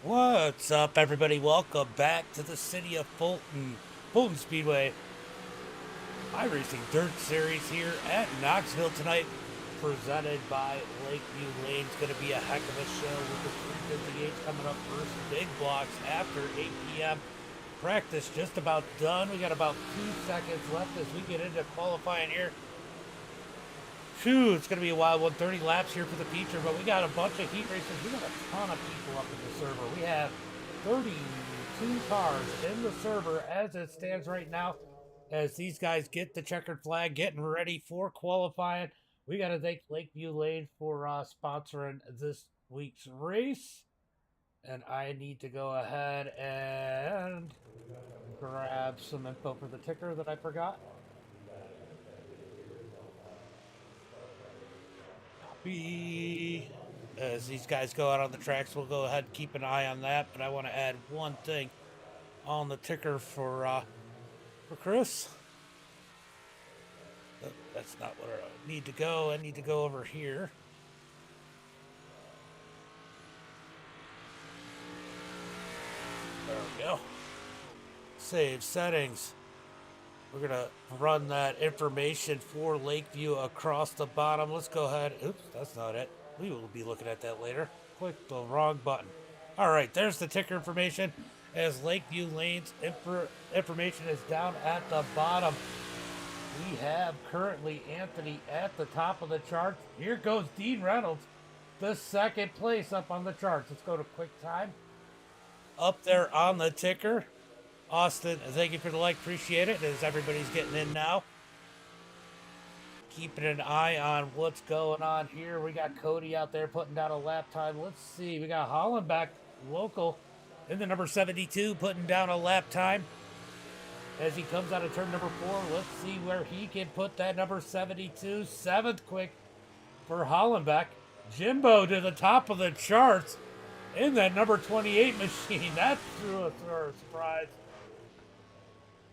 What's up, everybody? Welcome back to the city of Fulton Speedway iRacing Dirt Series here at Knoxville tonight, presented by Lakeview Lane. It's going to be a heck of a show with the 358 coming up first. Big blocks after 8 p.m. Practice just about done. We got about 2 seconds left as we get into qualifying here. Phew, it's going to be a wild one. 30 laps here for the feature, but we got a bunch of heat races. We got a ton of people up in the server. We have 32 cars in the server as it stands right now. As these guys get the checkered flag, getting ready for qualifying. We got to thank Lakeview Lane for sponsoring this week's race. And I need to go ahead and grab some info for the ticker that I forgot. As these guys go out on the tracks, we'll go ahead and keep an eye on that. But I want to add one thing on the ticker for Chris. That's not where I need to go. I need to go over here. There we go. Save settings. We're going to run that information for Lakeview across the bottom. Let's go ahead. Oops, that's not it. We will be looking at that later. Click the wrong button. All right, there's the ticker information. As Lakeview Lane's information is down at the bottom. We have currently Anthony at the top of the charts. Here goes Dean Reynolds, the second place up on the charts. Let's go to quick time. Up there on the ticker. Austin, thank you for the like. Appreciate it. As everybody's getting in now. Keeping an eye on what's going on here. We got Cody out there putting down a lap time. Let's see. We got Holland back local in the number 72 putting down a lap time. As he comes out of turn number 4, let's see where he can put that number 72. 7th quick for Hollenbeck. Jimbo to the top of the charts in that number 28 machine. That's through a surprise.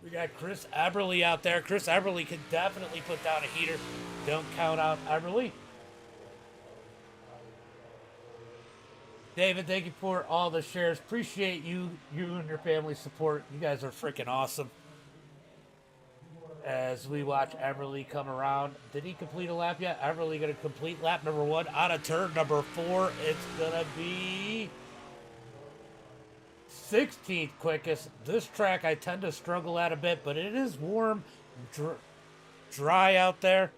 We got Chris Eberly out there. Chris Eberly could definitely put down a heater. Don't count out Eberly. David, thank you for all the shares. Appreciate you and your family's support. You guys are freaking awesome. As we watch Everly come around. Did he complete a lap yet? Everly going to complete lap number 1 out of turn number 4. It's going to be 16th quickest. This track I tend to struggle at a bit, but it is warm, dry out there.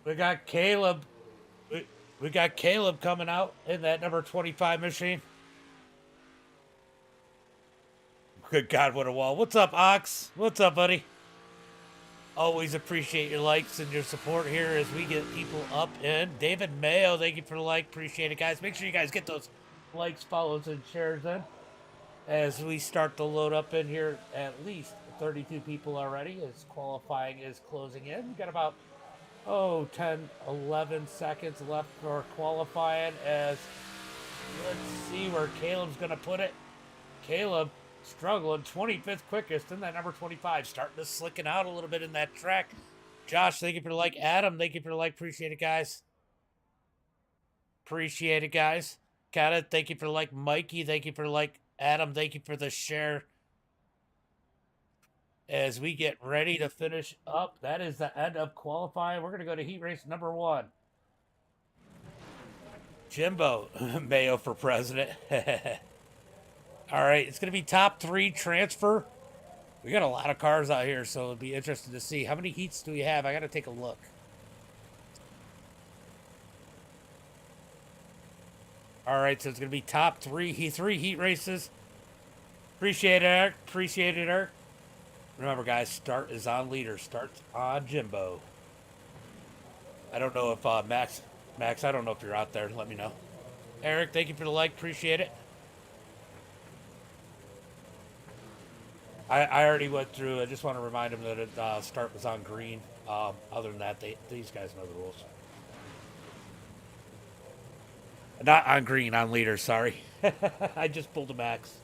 We got Caleb. We got Caleb coming out in that number 25 machine. Good God, what a wall. What's up, Ox? What's up, buddy? Always appreciate your likes and your support here as we get people up in. David Mayo, thank you for the like. Appreciate it, guys. Make sure you guys get those likes, follows, and shares in. As we start to load up in here, at least 32 people already as qualifying is closing in. We got about, 10, 11 seconds left for qualifying as let's see where Caleb's going to put it. Caleb struggling, 25th quickest in that number 25, starting to slicken out a little bit in that track. Josh, thank you for the like. Adam, thank you for the like. Appreciate it, guys. Appreciate it, guys. Kata, thank you for the like. Mikey, thank you for the like. Adam, thank you for the share. As we get ready to finish up, that is the end of qualifying. We're going to go to heat race number 1. Jimbo, Mayo for president. All right, it's going to be top 3 transfer. We got a lot of cars out here, so it'll be interesting to see. How many heats do we have? I got to take a look. All right, so it's going to be top 3 heat races. Appreciate it, Eric. Appreciate it, Eric. Remember, guys, start is on leader. Starts on Jimbo. I don't know if Max, I don't know if you're out there. Let me know. Eric, thank you for the like. Appreciate it. I already went through. I just want to remind them that it start was on green. Other than that, these guys know the rules. Not on green, on leader. Sorry, I just pulled a max.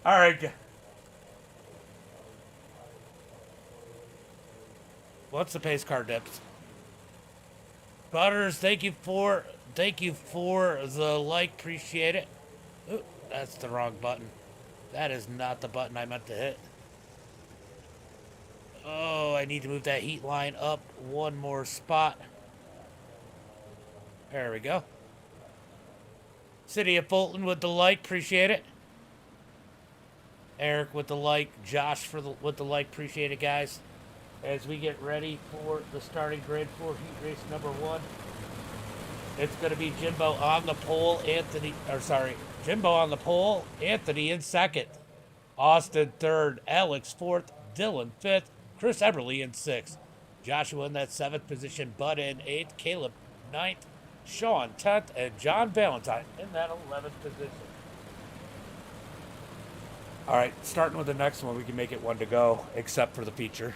All right. Once the pace car dips, Butters, thank you for the like. Appreciate it. Ooh, that's the wrong button. That is not the button I meant to hit. Oh, I need to move that heat line up one more spot. There we go. City of Fulton with the like. Appreciate it. Eric with the like. Josh with the like. Appreciate it, guys. As we get ready for the starting grid for heat race number 1. It's going to be Jimbo on the pole, Jimbo on the pole, Anthony in second, Austin third, Alex fourth, Dylan fifth, Chris Eberly in sixth, Joshua in that 7th position, Bud in 8th, Caleb 9th, Sean 10th, and John Valentine in that 11th position. All right, starting with the next one, we can make it one to go, except for the feature.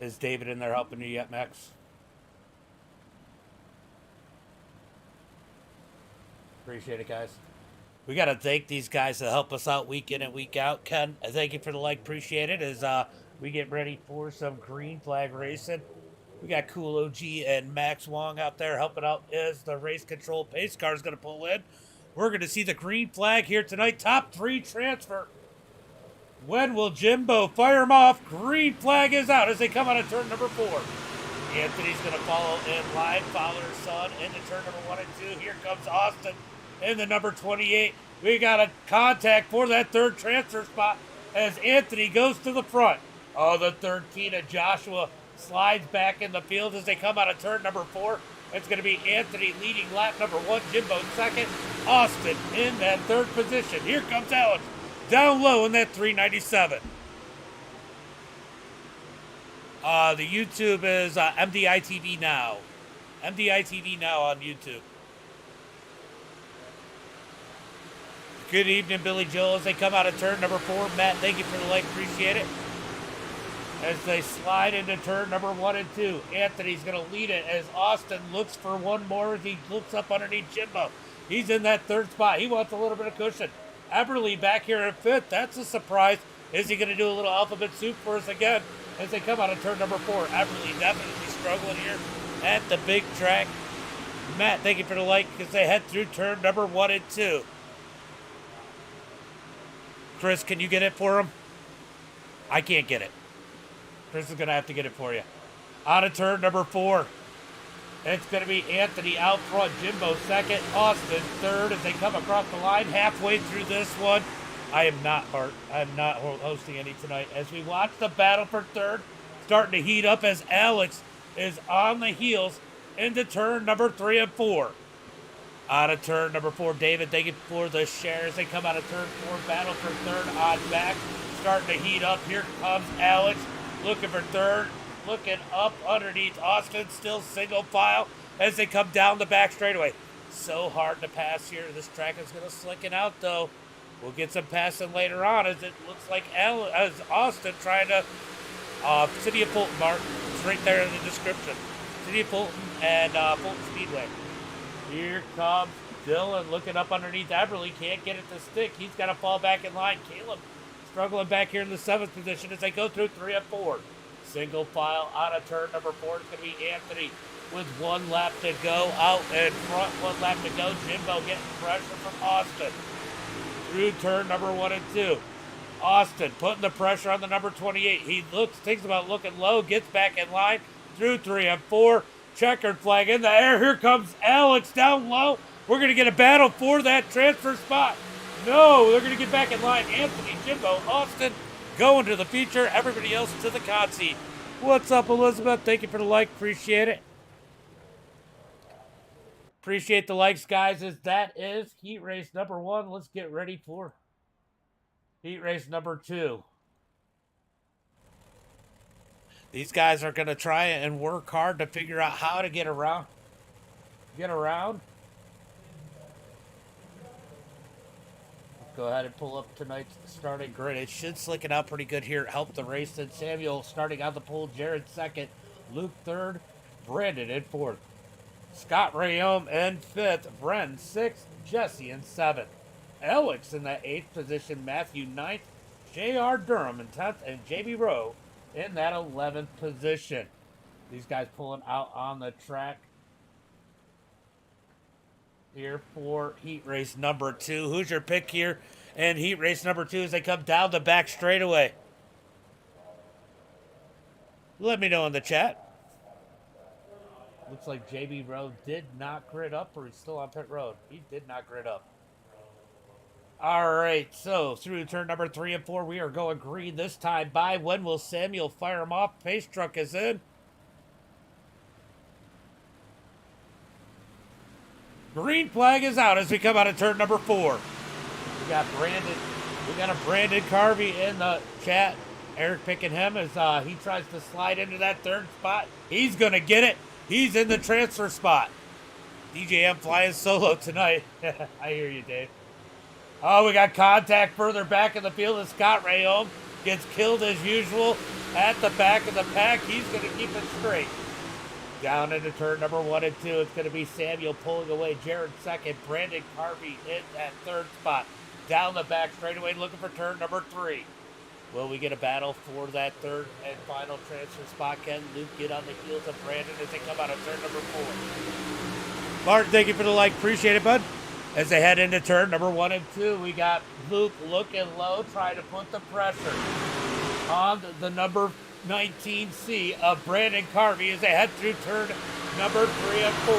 Is David in there helping you yet, Max? Appreciate it, guys. We got to thank these guys that help us out week in and week out. Ken, thank you for the like. Appreciate it. As we get ready for some green flag racing. We got Cool OG and Max Wong out there helping out as the race control pace car is going to pull in. We're going to see the green flag here tonight. Top 3 transfer. When will Jimbo fire him off? Green flag is out as they come out of turn number 4. Anthony's going to follow in line. Fowler's son into turn number 1 and 2. Here comes Austin in the number 28. We got a contact for that 3rd transfer spot as Anthony goes to the front. Oh, the 13 of Joshua slides back in the field as they come out of turn number 4. It's going to be Anthony leading lap number 1. Jimbo second. Austin in that 3rd position. Here comes Alex. Down low in that 397. The YouTube is MDiTV now. MDiTV now on YouTube. Good evening, Billy Joel. As they come out of turn number 4. Matt, thank you for the like. Appreciate it. As they slide into turn number 1 and 2. Anthony's going to lead it as Austin looks for one more as he looks up underneath Jimbo. He's in that 3rd spot. He wants a little bit of cushion. Eberly back here in 5th. That's a surprise. Is he going to do a little alphabet soup for us again as they come out of turn number 4? Eberly definitely struggling here at the big track. Matt, thank you for the like as they head through turn number 1 and 2. Chris, can you get it for him? I can't get it. Chris is going to have to get it for you. Out of turn number 4. It's going to be Anthony out front, Jimbo second, Austin third as they come across the line halfway through this one. I am not hosting any tonight as we watch the battle for 3rd starting to heat up as Alex is on the heels into turn number 3 and 4. Out of turn number 4, David, thank you for the shares. They come out of turn 4, battle for 3rd on back, starting to heat up. Here comes Alex looking for 3rd. Looking up underneath Austin, still single file as they come down the back straightaway. So hard to pass here. This track is going to slicken out, though. We'll get some passing later on as it looks like as Austin trying to City of Fulton, Mark. It's right there in the description. City of Fulton and Fulton Speedway. Here comes Dylan looking up underneath Eberly. Can't get it to stick. He's got to fall back in line. Caleb struggling back here in the 7th position as they go through 3 and 4. Single file out of turn number 4. It's going to be Anthony with 1 lap to go. Out in front, 1 lap to go. Jimbo getting pressure from Austin. Through turn number 1 and 2. Austin putting the pressure on the number 28. He thinks about looking low, gets back in line. Through 3 and 4. Checkered flag in the air. Here comes Alex down low. We're going to get a battle for that transfer spot. No, they're going to get back in line. Anthony, Jimbo, Austin. Going to the feature, everybody else to the con seat. What's up, Elizabeth? Thank you for the like. Appreciate it. Appreciate the likes, guys, as that is heat race number 1. Let's get ready for heat race number 2. These guys are going to try and work hard to figure out how to get around. Go ahead and pull up tonight's starting grid. It should slick it out pretty good here. Help the race. And Samuel starting on the pole. Jared second. Luke third. Brandon in 4th. Scott Rayom in 5th. Bren 6th. Jesse in 7th. Alex in the 8th position. Matthew 9th. J.R. Durham in 10th, and J.B. Rowe in that 11th position. These guys pulling out on the track here for heat race number 2. Who's your pick here in heat race number 2 as they come down the back straightaway? Let me know in the chat. Looks like J.B. Rowe did not grid up, or he's still on pit road. He did not grid up. All right, so through turn number 3 and 4, we are going green this time by. When will Samuel fire him off? Pace truck is in. Green flag is out as we come out of turn number 4. We got a Brandon Carvey in the chat. Eric picking him as he tries to slide into that third spot. He's going to get it. He's in the transfer spot. DJM flying solo tonight. I hear you, Dave. Oh, we got contact further back in the field as Scott Rayholm gets killed as usual at the back of the pack. He's going to keep it straight. Down into turn number 1 and 2. It's going to be Samuel pulling away. Jared second. Brandon Carvey in that third spot. Down the back straightaway looking for turn number 3. Will we get a battle for that third and final transfer spot? Can Luke get on the heels of Brandon as they come out of turn number 4? Martin, thank you for the like. Appreciate it, bud. As they head into turn number 1 and 2, we got Luke looking low, trying to put the pressure on the number 19C of Brandon Carvey as they head through turn number 3 and 4.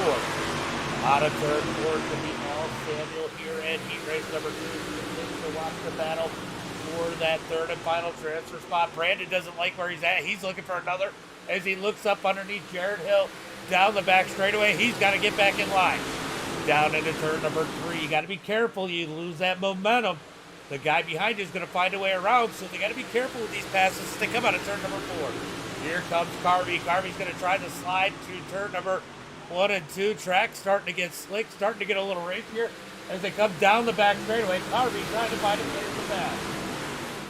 Out of turn 4 to be all Samuel here in heat race number 2. To watch the battle for that third and final transfer spot. Brandon doesn't like where he's at. He's looking for another as he looks up underneath Jared Hill down the back straightaway. He's got to get back in line. Down into turn number 3. You got to be careful. You lose that momentum. The guy behind you is going to find a way around, so they got to be careful with these passes as they come out of turn number 4. Here comes Carvey. Carvey's going to try to slide through turn number 1 and 2. Track starting to get slick, starting to get a little racier as they come down the back straightaway. Carvey trying to find a place to pass.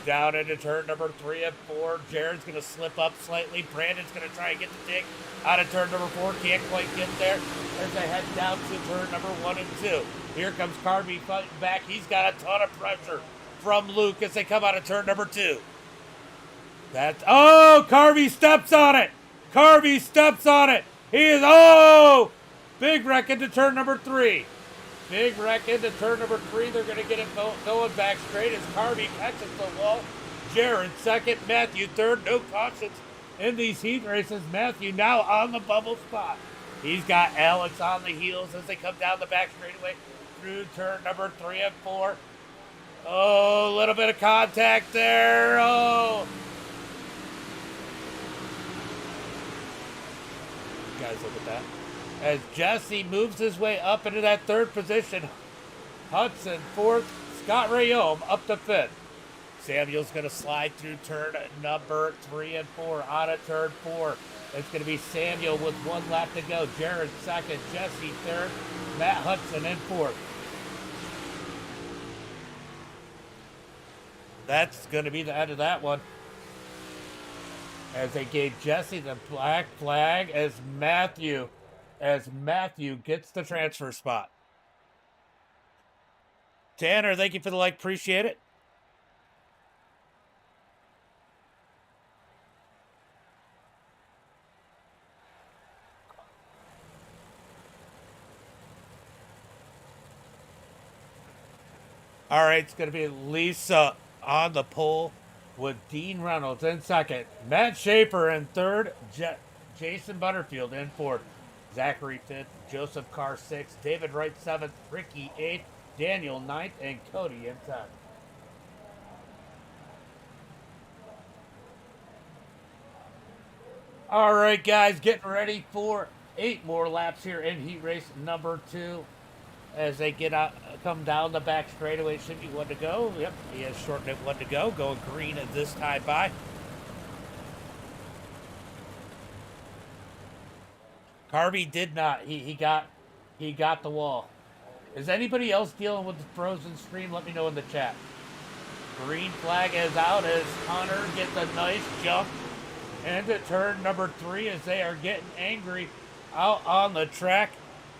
Down into turn number 3 and 4. Jared's going to slip up slightly. Brandon's going to try and get the dig out of turn number 4. Can't quite get there as they head down to turn number 1 and 2. Here comes Carvey fighting back. He's got a ton of pressure from Luke as they come out of turn number 2. Carvey steps on it. Carvey steps on it. He is, big wreck into turn number 3. Big wreck into turn number 3. They're going to get it going back straight as Carvey catches the wall. Jared second. Matthew third. No cautions in these heat races. Matthew now on the bubble spot. He's got Alex on the heels as they come down the back straightaway through turn number 3 and 4. Oh, a little bit of contact there. Oh. You guys look at that. As Jesse moves his way up into that third position. Hudson fourth. Scott Rayholm up to 5th. Samuel's going to slide through turn number 3 and 4. Out of turn 4. It's going to be Samuel with 1 lap to go. Jared second. Jesse third. Matt Hudson in 4th. That's going to be the end of that one. As they gave Jesse the black flag as Matthew gets the transfer spot. Tanner, thank you for the like. Appreciate it. All right, it's going to be Lisa on the pole with Dean Reynolds in second. Matt Schaefer in third. Jason Butterfield in fourth. Zachary fifth. Joseph Carr sixth. David Wright seventh. Ricky eighth. Daniel ninth. And Cody in 10th. All right, guys, getting ready for 8 more laps here in heat race number 2. As they come down the back straightaway, should be 1 to go. Yep, he has shortened it 1 to go. Going green at this time by. Carvey did not. He got the wall. Is anybody else dealing with the frozen stream? Let me know in the chat. Green flag is out as Hunter gets a nice jump into turn number 3 as they are getting angry out on the track.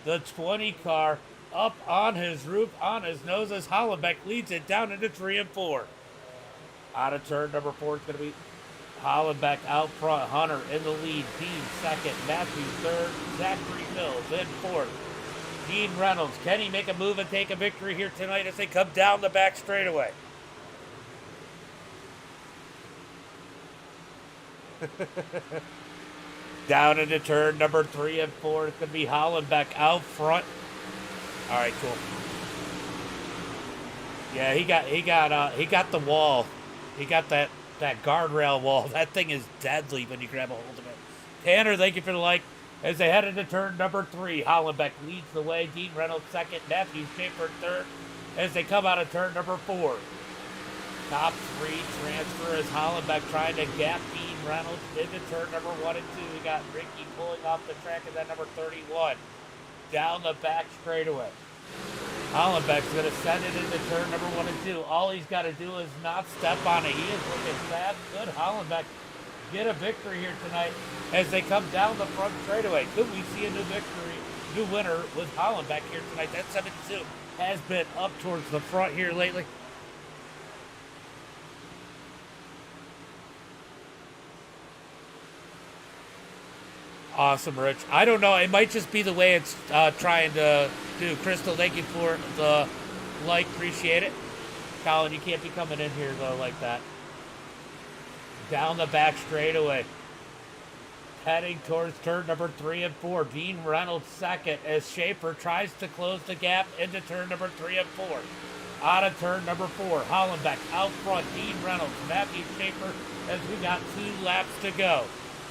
The 20 car up on his roof, on his nose as Hollenbeck leads it down into 3 and 4. Out of turn number 4 is going to be Hollenbeck out front. Hunter in the lead. Dean second. Matthew third. Zachary Mills in fourth. Dean Reynolds. Can he make a move and take a victory here tonight as they come down the back straightaway? Down into turn number 3 and 4. It's going to be Hollenbeck out front. All right, cool. Yeah, he got the wall. He got that guardrail wall. That thing is deadly when you grab a hold of it. Tanner, thank you for the like. As they head into turn number 3, Hollenbeck leads the way. Dean Reynolds second. Matthew Schaefer third. As they come out of turn number 4. Top 3 transfer as Hollenbeck trying to gap Dean Reynolds into turn number 1 and 2. We got Ricky pulling off the track at that number 31. Down the back straightaway. Hollenbeck's going to send it into turn number 1 and 2. All he's got to do is not step on it. He is looking fast. Good Hollenbeck get a victory here tonight as they come down the front straightaway. Could we see a new winner with Hollenbeck here tonight? That 72 has been up towards the front here lately. Awesome, Rich. I don't know. It might just be the way it's trying to do. Crystal, thank you for the like. Appreciate it. Colin, you can't be coming in here, though, like that. Down the back straightaway. Heading towards turn number 3 and 4. Dean Reynolds second as Schaefer tries to close the gap into turn number 3 and 4. Out of turn number 4. Hollenbeck out front. Dean Reynolds, Matthew Schaefer as we got 2 laps to go.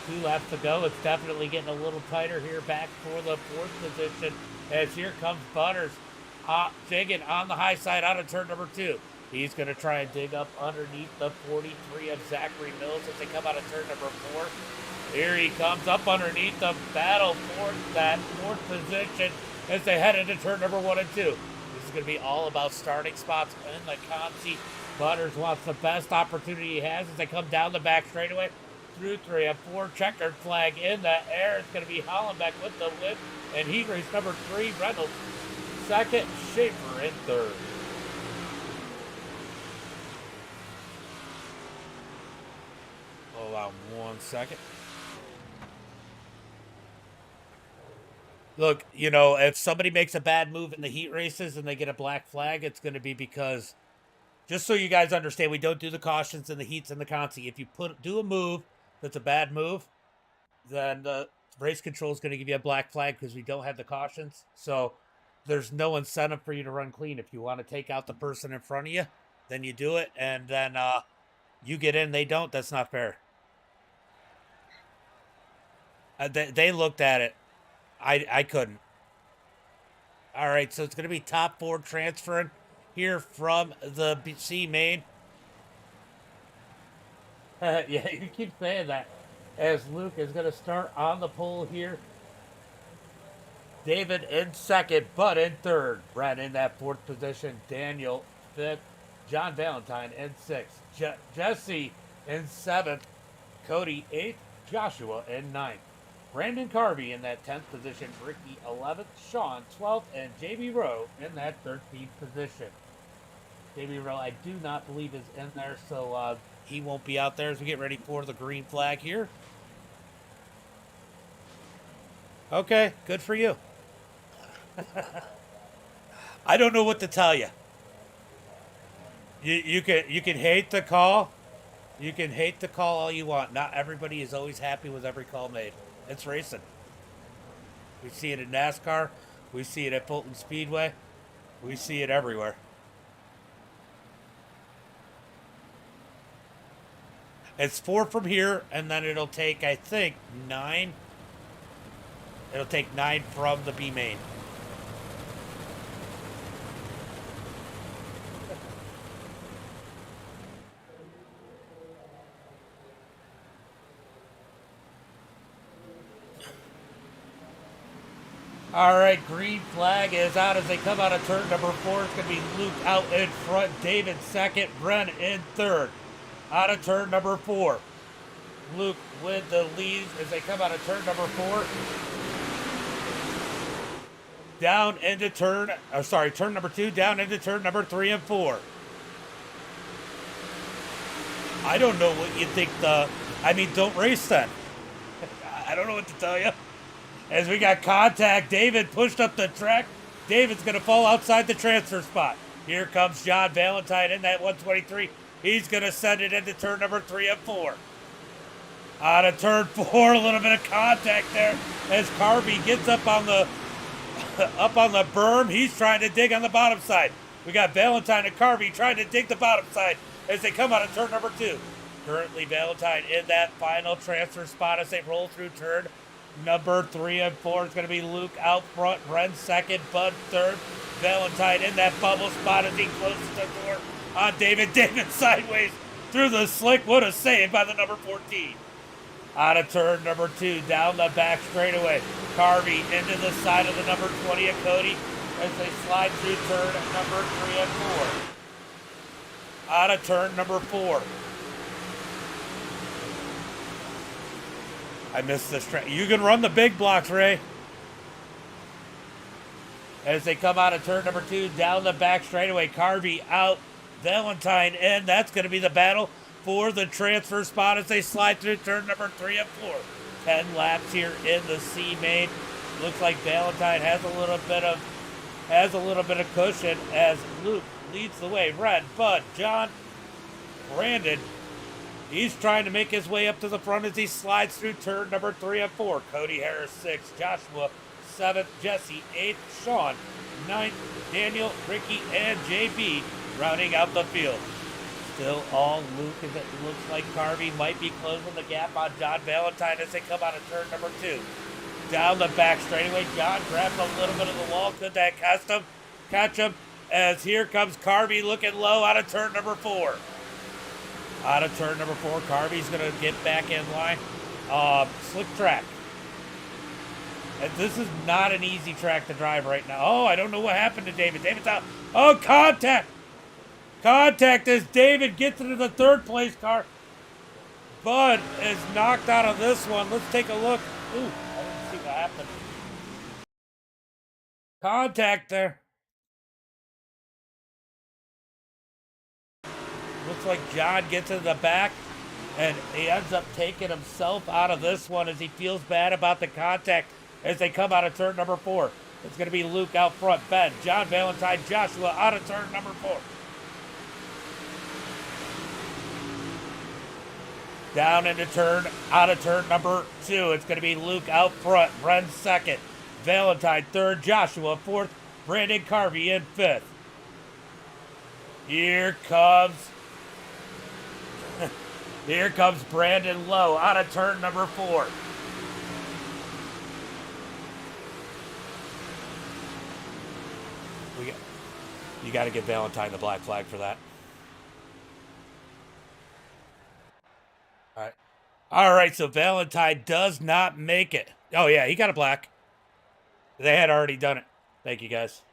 2 laps to go. It's definitely getting a little tighter here back for the 4th position as here comes Butters digging on the high side out of turn number 2. He's going to try and dig up underneath the 43 of Zachary Mills as they come out of turn number 4. Here he comes up underneath the battle for that 4th position as they head into turn number 1 and 2. This is going to be all about starting spots in the Conti. Butters wants the best opportunity he has as they come down the back straightaway. Through 3 and 4, checkered flag in the air. It's going to be Hollenbeck with the win, and heat race number 3, Reynolds second, Schaefer in third. Hold on 1 second. Look, you know, if somebody makes a bad move in the heat races and they get a black flag, it's going to be because, just so you guys understand, we don't do the cautions in the heats and the Conti. If you do a move that's a bad move, then the race control is going to give you a black flag because we don't have the cautions. So there's no incentive for you to run clean. If you want to take out the person in front of you, then you do it, and then you get in, they don't. That's not fair. They looked at it. I couldn't. All right, so it's going to be top 4 transferring here from the C main. Yeah, you keep saying that. As Luke is going to start on the pole here. David in second, Bud in third. Brad in that 4th position. Daniel 5th. John Valentine in 6th. Jesse in 7th. Cody 8th. Joshua in 9th. Brandon Carvey in that 10th position. Ricky 11th. Sean 12th. And JB Rowe in that 13th position. JB Rowe, I do not believe is in there, so he won't be out there as we get ready for the green flag here. Okay, good for you. I don't know what to tell you. You can hate the call. You can hate the call all you want. Not everybody is always happy with every call made. It's racing. We see it in NASCAR. We see it at Fulton Speedway. We see it everywhere. It's 4 from here, and then it'll take, I think, 9. It'll take 9 from the B main. All right, green flag is out as they come out of turn number 4. It's going to be Luke out in front, David second, Bren in third. Out of turn number 4. Luke with the lead as they come out of turn number 4. Down into turn number 2, down into turn number 3 and 4. I don't know what you think don't race then. I don't know what to tell you. As we got contact, David pushed up the track. David's going to fall outside the transfer spot. Here comes John Valentine in that 123. He's going to send it into turn number 3 and 4. Out of turn 4, a little bit of contact there as Carvey gets up on the berm. He's trying to dig on the bottom side. We got Valentine and Carvey trying to dig the bottom side as they come out of turn number 2. Currently, Valentine in that final transfer spot as they roll through turn number 3 and 4. It's going to be Luke out front, Ren second, Bud third. Valentine in that bubble spot as he closes the door on David. David sideways through the slick. What a save by the number 14. Out of turn number 2, down the back straightaway. Carvey into the side of the number 20 of Cody as they slide through turn number 3 and 4. Out of turn number 4. I missed this track. You can run the big blocks, Ray. As they come out of turn number 2, down the back straightaway. Carvey out, Valentine in. That's going to be the battle for the transfer spot as they slide through turn number 3 and 4. 10 laps here in the C main. Looks like Valentine has a little bit of cushion as Luke leads the way. Red, Bud, John, Brandon. He's trying to make his way up to the front as he slides through turn number 3 and 4. Cody Harris 6, Joshua 7th, Jesse 8th, Sean 9th, Daniel, Ricky, and JB rounding out the field. Still all Luke as it looks like Carvey might be closing the gap on John Valentine as they come out of turn number 2. Down the back straightaway, John grabs a little bit of the wall. Could that catch him? As here comes Carvey looking low out of turn number 4. Out of turn number 4, Carvey's going to get back in line. Slick track. And this is not an easy track to drive right now. Oh, I don't know what happened to David. David's out. Oh, contact. Contact as David gets into the third place car. Bud is knocked out of this one. Let's take a look. Ooh, I didn't see what happened. Contact there. Looks like John gets in the back and he ends up taking himself out of this one as he feels bad about the contact as they come out of turn number 4. It's going to be Luke out front, Ben, John Valentine, Joshua out of turn number 4. Down into turn, out of turn number 2. It's going to be Luke out front, Ren second, Valentine third, Joshua fourth, Brandon Carvey in 5th. Here comes Brandon Lowe out of turn number 4. You got to give Valentine the black flag for that. All right, so Valentine does not make it. Oh, yeah, he got a black. They had already done it. Thank you, guys.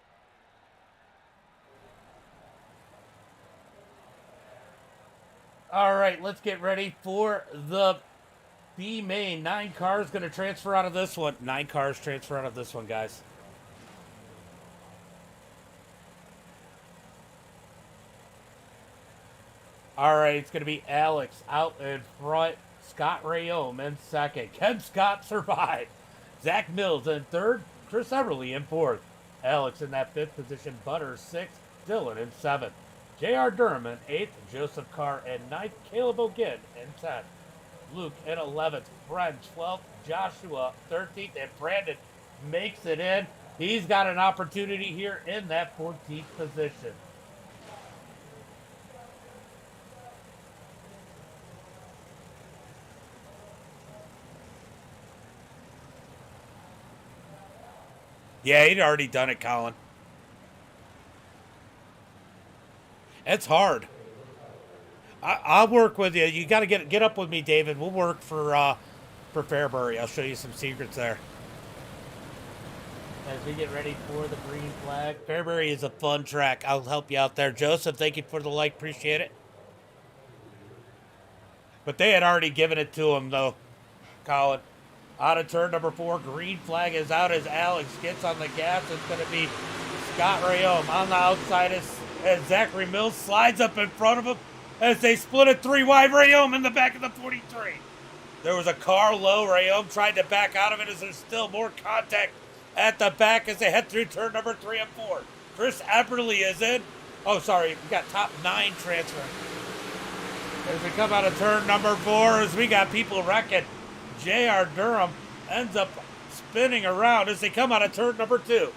All right, let's get ready for the B main. 9 cars going to transfer out of this one. 9 cars transfer out of this one, guys. All right, it's going to be Alex out in front. Scott Rayome in second. Ken Scott survived. Zach Mills in third. Chris Everly in fourth. Alex in that 5th position. Butters 6th. Dylan in 7th. J.R. Durham in 8th. Joseph Carr in 9th. Caleb O'Ginn in 10th. Luke in 11th. Brent 12th. Joshua 13th. And Brandon makes it in. He's got an opportunity here in that 14th position. Yeah, he'd already done it, Colin. It's hard. I'll work with you. You got to get up with me, David. We'll work for Fairbury. I'll show you some secrets there. As we get ready for the green flag. Fairbury is a fun track. I'll help you out there. Joseph, thank you for the like. Appreciate it. But they had already given it to him, though, Colin. Out of turn number 4, green flag is out as Alex gets on the gas. It's going to be Scott Rayome on the outside as Zachary Mills slides up in front of him as they split it 3 wide. Rayom in the back of the 43. There was a car low. Rayom tried to back out of it as there's still more contact at the back as they head through turn number 3 and 4. Chris Eberly is in. Oh, sorry. We got top 9 transferring. As we come out of turn number 4, as we got people wrecking. J.R. Durham ends up spinning around as they come out of turn number 2.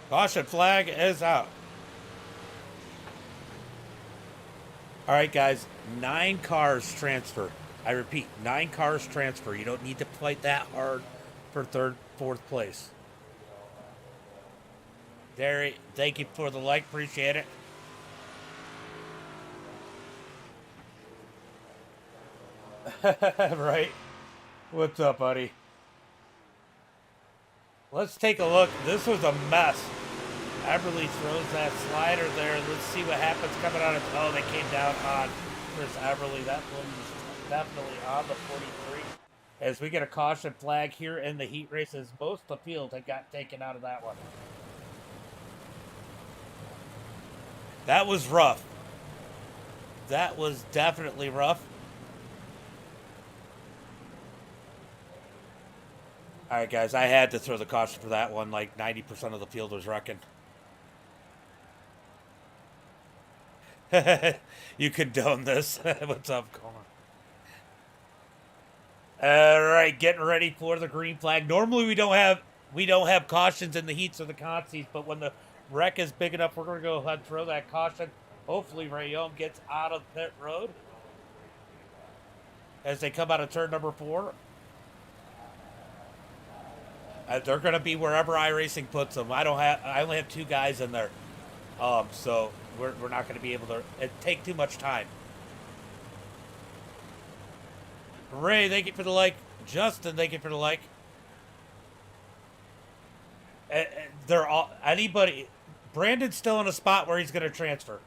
Caution flag is out. All right, guys, 9 cars transfer. I repeat, 9 cars transfer. You don't need to fight that hard for 3rd, 4th place. Derry, thank you for the like. Appreciate it. Right. What's up, buddy? Let's take a look. This was a mess. Eberly throws that slider there. Let's see what happens coming out of... Oh, they came down on Chris Eberly. That one was definitely on the 43. As we get a caution flag here in the heat races, most of the field had got taken out of that one. That was rough. That was definitely rough. All right, guys, I had to throw the caution for that one. Like 90% of the field was wrecking. You condone this. What's up, Coleman? All right, getting ready for the green flag. Normally we don't have cautions in the heats or the consies, but when the wreck is big enough, we're going to go ahead and throw that caution. Hopefully Rayom gets out of pit road as they come out of turn number 4. They're going to be wherever iRacing puts them. I only have 2 guys in there, so we're not going to be able to take too much time. Ray, thank you for the like. Justin, thank you for the like. They're all anybody. Brandon's still in a spot where he's going to transfer.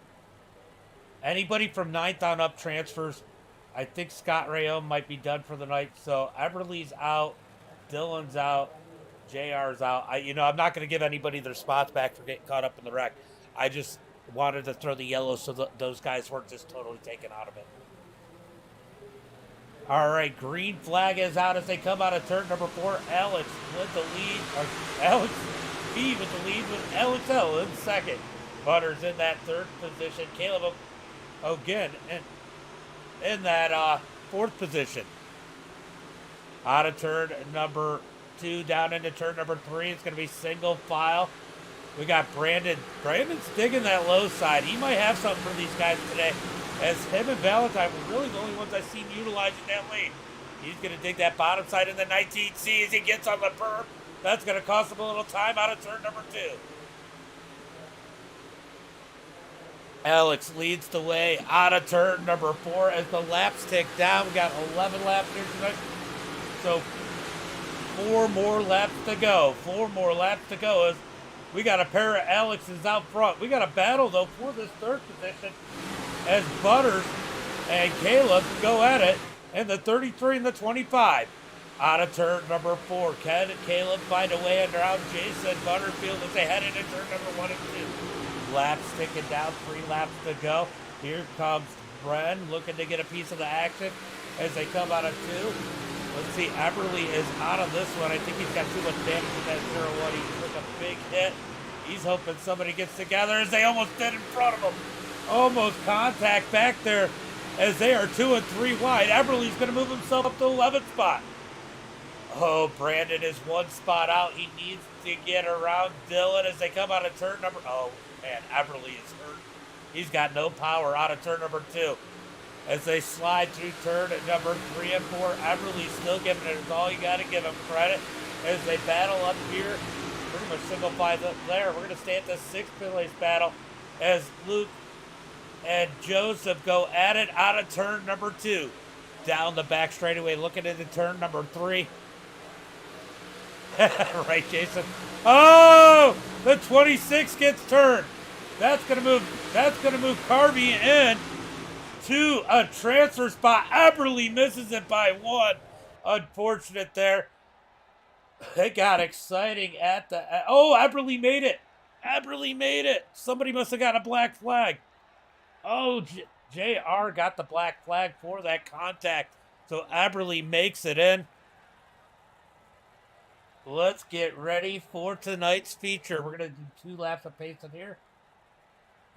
Anybody from 9th on up transfers. I think Scott Rayom might be done for the night. So Eberly's out, Dylan's out. JR's out. I'm not going to give anybody their spots back for getting caught up in the wreck. I just wanted to throw the yellow so those guys weren't just totally taken out of it. All right, green flag is out as they come out of turn number 4. Alex with the lead. Alex B with the lead with Alex L in 2nd. Butters in that 3rd position. Caleb again in that 4th position. Out of turn number 2 down into turn number 3. It's going to be single file. We got Brandon. Brandon's digging that low side. He might have something for these guys today, as him and Valentine were really the only ones I've seen utilizing that lane. He's going to dig that bottom side in the 19C as he gets on the berm. That's going to cost him a little time out of turn number 2. Alex leads the way out of turn number 4 as the laps tick down. We got 11 laps here tonight. So 4 more laps to go. 4 more laps to go as we got a pair of Alex's out front. We got a battle, though, for this 3rd position as Butters and Caleb go at it in the 33 and the 25. Out of turn number 4. Ken and Caleb find a way around Jason Butterfield as they head into turn number 1 and 2. Laps ticking down, 3 laps to go. Here comes Bren looking to get a piece of the action as they come out of 2. Let's see, Eberly is out of this one. I think he's got too much damage with that 0-1. He took a big hit. He's hoping somebody gets together as they almost did in front of him. Almost contact back there as they are 2 and 3 wide. Eberly's going to move himself up to 11th spot. Oh, Brandon is 1 spot out. He needs to get around Dylan as they come out of turn number... Oh, man, Eberly is hurt. He's got no power out of turn number 2. As they slide through turn at number 3 and 4, Eberly's still giving it all you got to give him credit. As they battle up here, pretty much single file there. We're going to stay at the 6th place battle as Luke and Joseph go at it out of turn number 2. Down the back straightaway, looking into turn number 3. Right, Jason? Oh! The 26 gets turned. That's going to move Carvey in to a transfer spot. Eberly misses it by 1. Unfortunate there. It got exciting at the... Oh, Eberly made it. Eberly made it. Somebody must have got a black flag. Oh, JR got the black flag for that contact. So Eberly makes it in. Let's get ready for tonight's feature. We're going to do 2 laps of pace in here.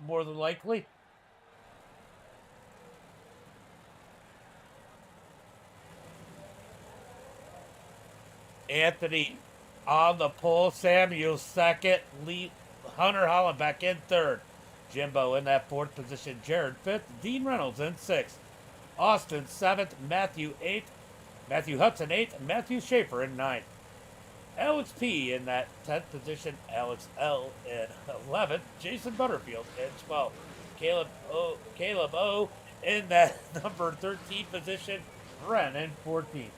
More than likely. Anthony on the pole. Samuel second. Hunter Hollenbeck in third. Jimbo in that 4th position. Jared 5th. Dean Reynolds in 6th. Austin 7th. Matthew 8th. Matthew Hudson 8th. Matthew Schaefer in 9th. Alex P in that 10th position. Alex L in 11th. Jason Butterfield in 12th. Caleb O in that number 13 position. Ren in 14th.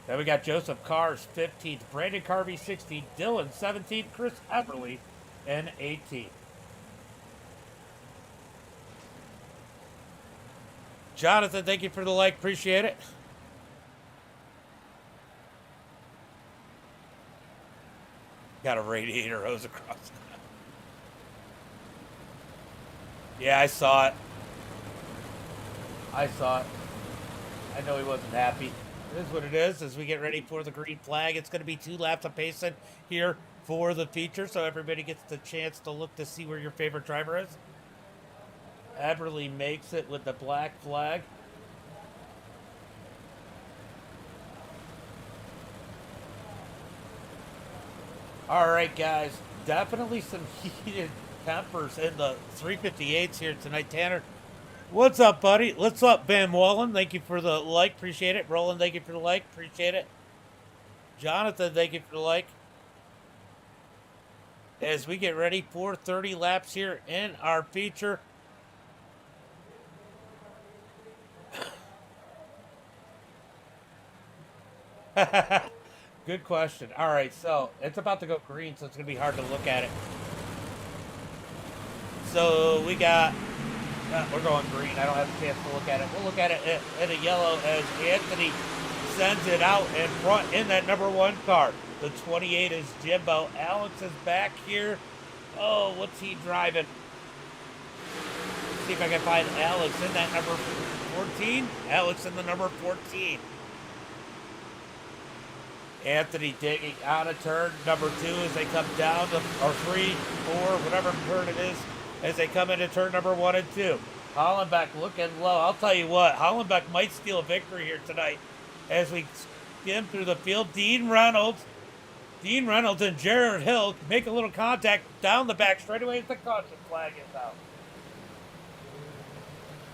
Then we got Joseph Cars 15th, Brandon Carvey 16th, Dylan 17th, Chris Eberly in 18th. Jonathan, thank you for the like. Appreciate it. Got a radiator hose across. Yeah, I saw it. I know he wasn't happy. It is what it is as we get ready for the green flag. It's going to be 2 laps of pacing here for the feature, so everybody gets the chance to look to see where your favorite driver is. Eberly makes it with the black flag. All right, guys. Definitely some heated tempers in the 358s here tonight. Tanner, what's up, buddy? What's up, Ben Wallen? Thank you for the like. Appreciate it. Roland, thank you for the like. Appreciate it. Jonathan, thank you for the like. As we get ready for 30 laps here in our feature. Good question. All right, so it's about to go green, so it's going to be hard to look at it. So we got... we're going green. I don't have a chance to look at it. We'll look at it at a yellow as Anthony sends it out in front in that number 1 car. The 28 is Jimbo. Alex is back here. Oh, what's he driving? Let's see if I can find Alex in that number 14. Alex in the number 14. Anthony digging out of turn number 2 as they come down to, or 3, 4, whatever turn it is, as they come into turn number 1 and 2. Hollenbeck looking low. I'll tell you what, Hollenbeck might steal a victory here tonight as we skim through the field. Dean Reynolds and Jared Hill make a little contact down the back straightaway as the caution flag is out.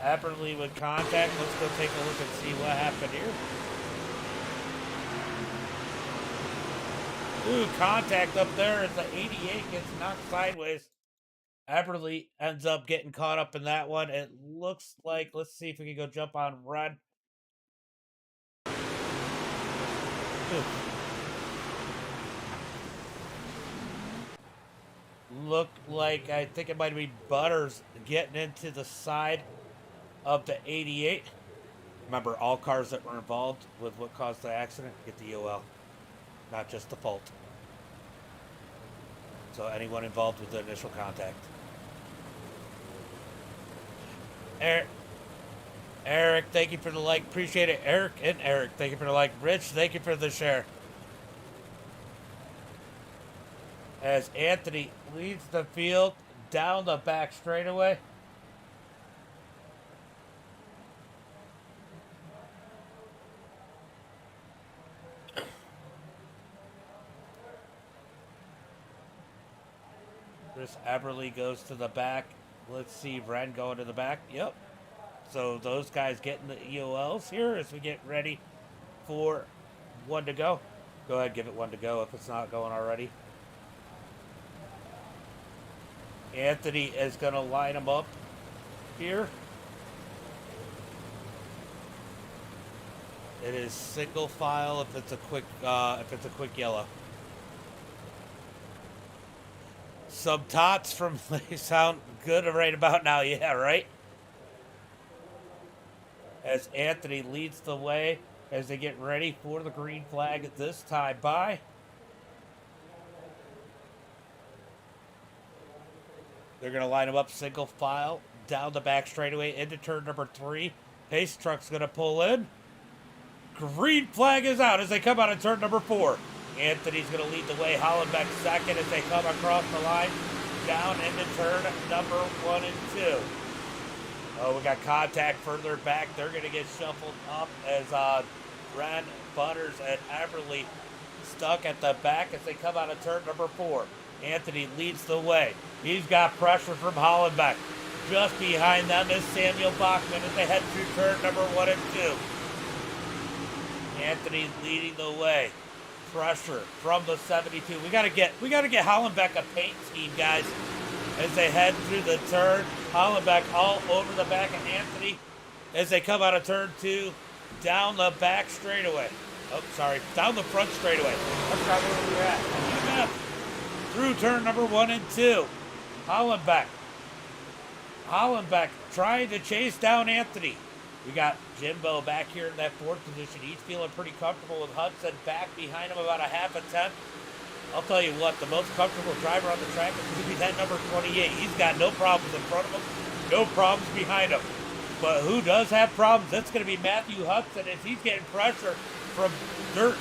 Eberly with contact. Let's go take a look and see what happened here. Ooh, contact up there as the 88 gets knocked sideways. Eberly ends up getting caught up in that one. It looks like, let's see if we can go jump on Red. Look like, I think it might be Butters getting into the side of the 88. Remember, all cars that were involved with what caused the accident get the UL, not just the fault. So anyone involved with the initial contact. Eric, thank you for the like. Appreciate it. Eric, thank you for the like. Rich, thank you for the share. As Anthony leads the field down the back straightaway. Chris Eberly goes to the back. Let's see, Ren going to the back. Yep. So those guys getting the EOLs here as we get ready for 1 to go. Go ahead, give it 1 to go if it's not going already. Anthony is going to line them up here. It is single file if it's a quick yellow. Some tots from sound good right about now, yeah, right? As Anthony leads the way as they get ready for the green flag at this time by. They're going to line them up single file down the back straightaway into turn number 3. Pace truck's going to pull in. Green flag is out as they come out of turn number 4. Anthony's going to lead the way. Hollenbeck second as they come across the line down into turn number 1 and 2. Oh, we got contact further back. They're going to get shuffled up as Ren, Butters, and Everly stuck at the back as they come out of turn number 4. Anthony leads the way. He's got pressure from Hollenbeck. Just behind them is Samuel Bachman as they head through turn number 1 and 2. Anthony leading the way. Pressure from the 72. We gotta get Hollenbeck a paint scheme, guys, as they head through the turn. Hollenbeck all over the back of Anthony as they come out of turn 2, down the back straightaway. Oh, sorry, down the front straightaway. I forgot where we were at. Through turn number 1 and 2. Hollenbeck trying to chase down Anthony. We got Jimbo back here in that 4th position. He's feeling pretty comfortable with Hudson back behind him about a half a tenth. I'll tell you what, the most comfortable driver on the track is going to be that number 28. He's got no problems in front of him, no problems behind him. But who does have problems? That's going to be Matthew Hudson as he's getting pressure from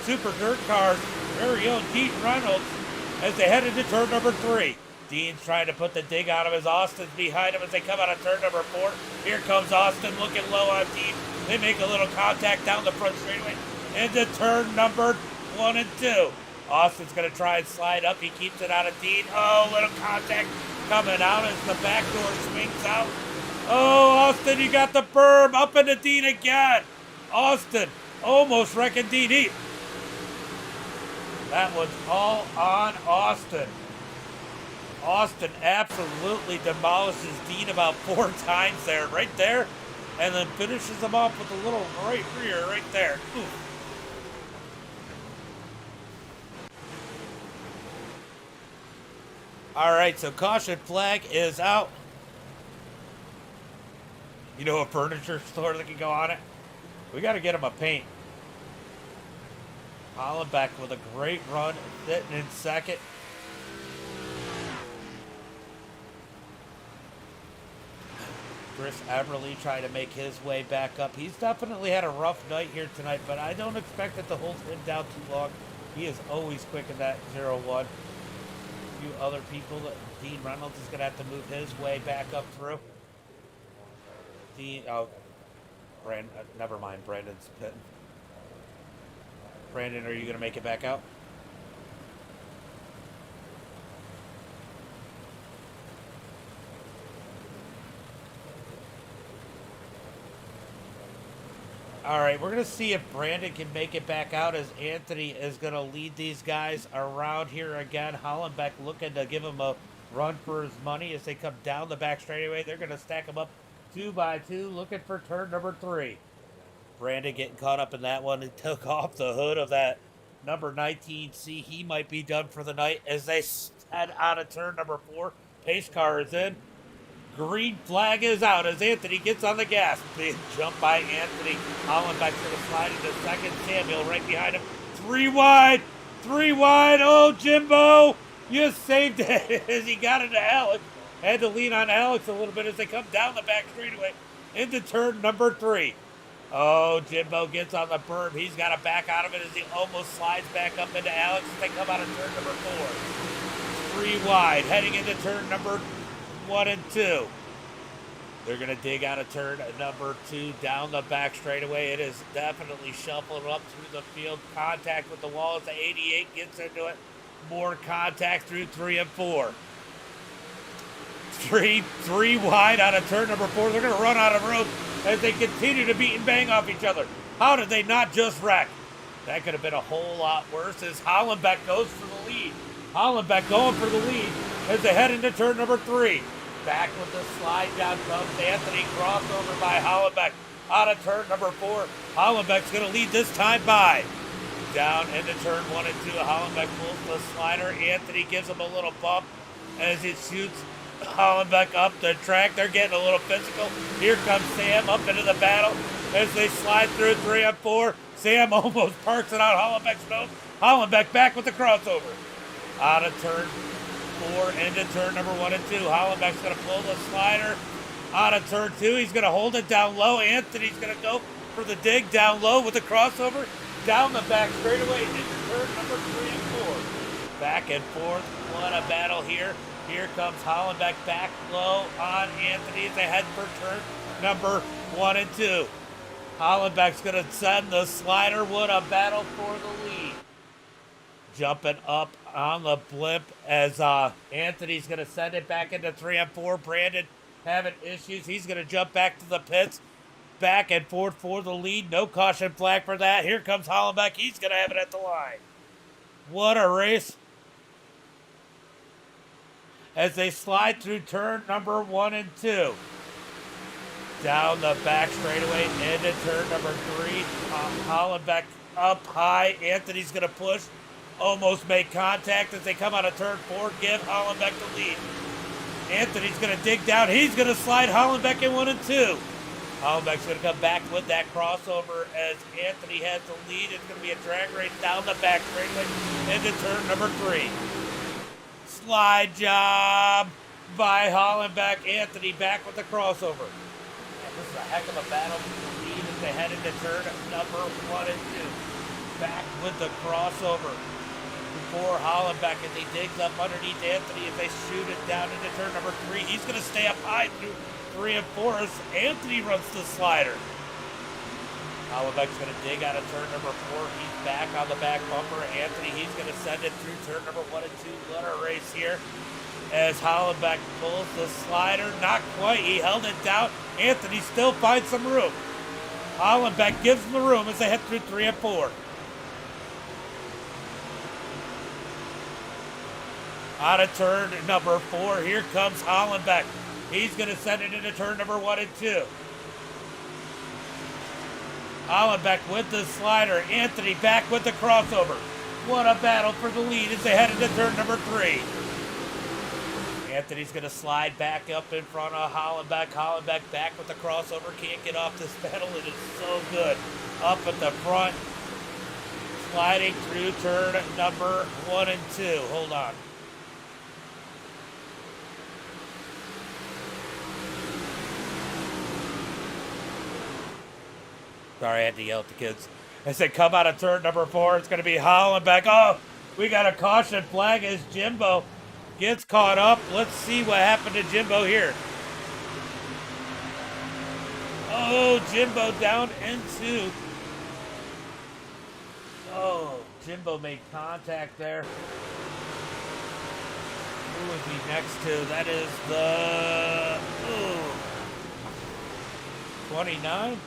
super dirt cars, very own Dean Reynolds, as they head into turn number 3. Dean's trying to put the dig out of his. Austin's behind him as they come out of turn number 4. Here comes Austin looking low on Dean. They make a little contact down the front straightaway into turn number 1 and 2. Austin's going to try and slide up. He keeps it out of Dean. Oh, little contact coming out as the back door swings out. Oh, Austin, you got the berm up into Dean again. Austin almost wrecking Dean. That was all on Austin. Austin absolutely demolishes Dean about 4 times there, right there, and then finishes him off with a little right rear right there. Oof. All right, so caution flag is out. You know, a furniture store that can go on it? We got to get him a paint. Hollenbeck with a great run, sitting in second. Chris Everly trying to make his way back up. He's definitely had a rough night here tonight, but I don't expect it to hold him down too long. He is always quick in that 0-1. A few other people, Dean Reynolds is going to have to move his way back up through. Never mind, Brandon's pitting. Brandon, are you going to make it back out? All right, we're going to see if Brandon can make it back out as Anthony is going to lead these guys around here again. Hollenbeck looking to give him a run for his money as they come down the back straightaway. They're going to stack them up 2 by 2, looking for turn number 3. Brandon getting caught up in that one and took off the hood of that number 19C. He might be done for the night as they head out of turn number 4. Pace car is in. Green flag is out as Anthony gets on the gas. Big jump by Anthony. Hollenbeck's going to slide into second. Samuel right behind him. 3 wide. 3 wide. Oh, Jimbo, you saved it as he got into Alex. Had to lean on Alex a little bit as they come down the back straightaway into turn number 3. Oh, Jimbo gets on the berm. He's got to back out of it as he almost slides back up into Alex as they come out of turn number 4. 3 wide, heading into turn number 1 and 2. They're going to dig out of turn number 2 down the back straightaway. It is definitely shuffling up through the field. Contact with the wall as the 88 gets into it. More contact through 3 and 4. Three wide out of turn number 4. They're going to run out of road as they continue to beat and bang off each other. How did they not just wreck? That could have been a whole lot worse as Hollenbeck goes for the lead. Hollenbeck going for the lead as they head into turn number 3. Back with the slide down comes Anthony, crossover by Hollenbeck out of turn number 4. Hollenbeck's going to lead this time by. Down into turn 1 and 2. Hollenbeck pulls the slider. Anthony gives him a little bump as it shoots Hollenbeck up the track. They're getting a little physical. Here comes Sam up into the battle as they slide through 3 and 4. Sam almost parks it out. Hollenbeck's nose. Hollenbeck back with the crossover. Out of turn 4 into turn number 1 and 2. Hollenbeck's going to pull the slider out of turn 2. He's going to hold it down low. Anthony's going to go for the dig down low with the crossover. Down the back straightaway into turn number 3 and 4. Back and forth. What a battle here. Here comes Hollenbeck back low on Anthony as they head for turn number 1 and 2. Hollenbeck's going to send the slider. What a battle for the lead. Jumping up on the blimp as Anthony's going to send it back into 3 and 4. Brandon having issues. He's going to jump back to the pits. Back and forth for the lead. No caution flag for that. Here comes Hollenbeck. He's going to have it at the line. What a race. As they slide through turn number 1 and 2. Down the back straightaway into turn number 3. Hollenbeck up high. Anthony's going to push. Almost make contact as they come out of turn 4. Give Hollenbeck the lead. Anthony's going to dig down. He's going to slide Hollenbeck in 1 and 2. Hollenbeck's going to come back with that crossover as Anthony has the lead. It's going to be a drag race down the back straightaway into turn number 3. Slide job by Hollenbeck. Anthony back with the crossover. And this is a heck of a battle for the lead as they head into turn number 1 and 2. Back with the crossover before Hollenbeck, and he digs up underneath Anthony as they shoot it down into turn number 3. He's going to stay up high through 3 and 4 as Anthony runs the slider. Hollenbeck's going to dig out of turn number 4. He's back on the back bumper. Anthony, he's going to send it through turn number 1 and 2. What a race here as Hollenbeck pulls the slider. Not quite. He held it down. Anthony still finds some room. Hollenbeck gives him the room as they head through 3 and 4. Out of turn number 4, here comes Hollenbeck. He's going to send it into turn number 1 and 2. Hollenbeck with the slider. Anthony back with the crossover. What a battle for the lead as they head into turn number 3. Anthony's going to slide back up in front of Hollenbeck. Hollenbeck back with the crossover. Can't get off this battle. It is so good. Up at the front. Sliding through turn number 1 and 2. Hold on. Sorry, I had to yell at the kids. As they come out of turn number 4, it's going to be Hollenbeck. Oh, we got a caution flag as Jimbo gets caught up. Let's see what happened to Jimbo here. Oh, Jimbo down into. Oh, Jimbo made contact there. Who was he next to? That is the 29.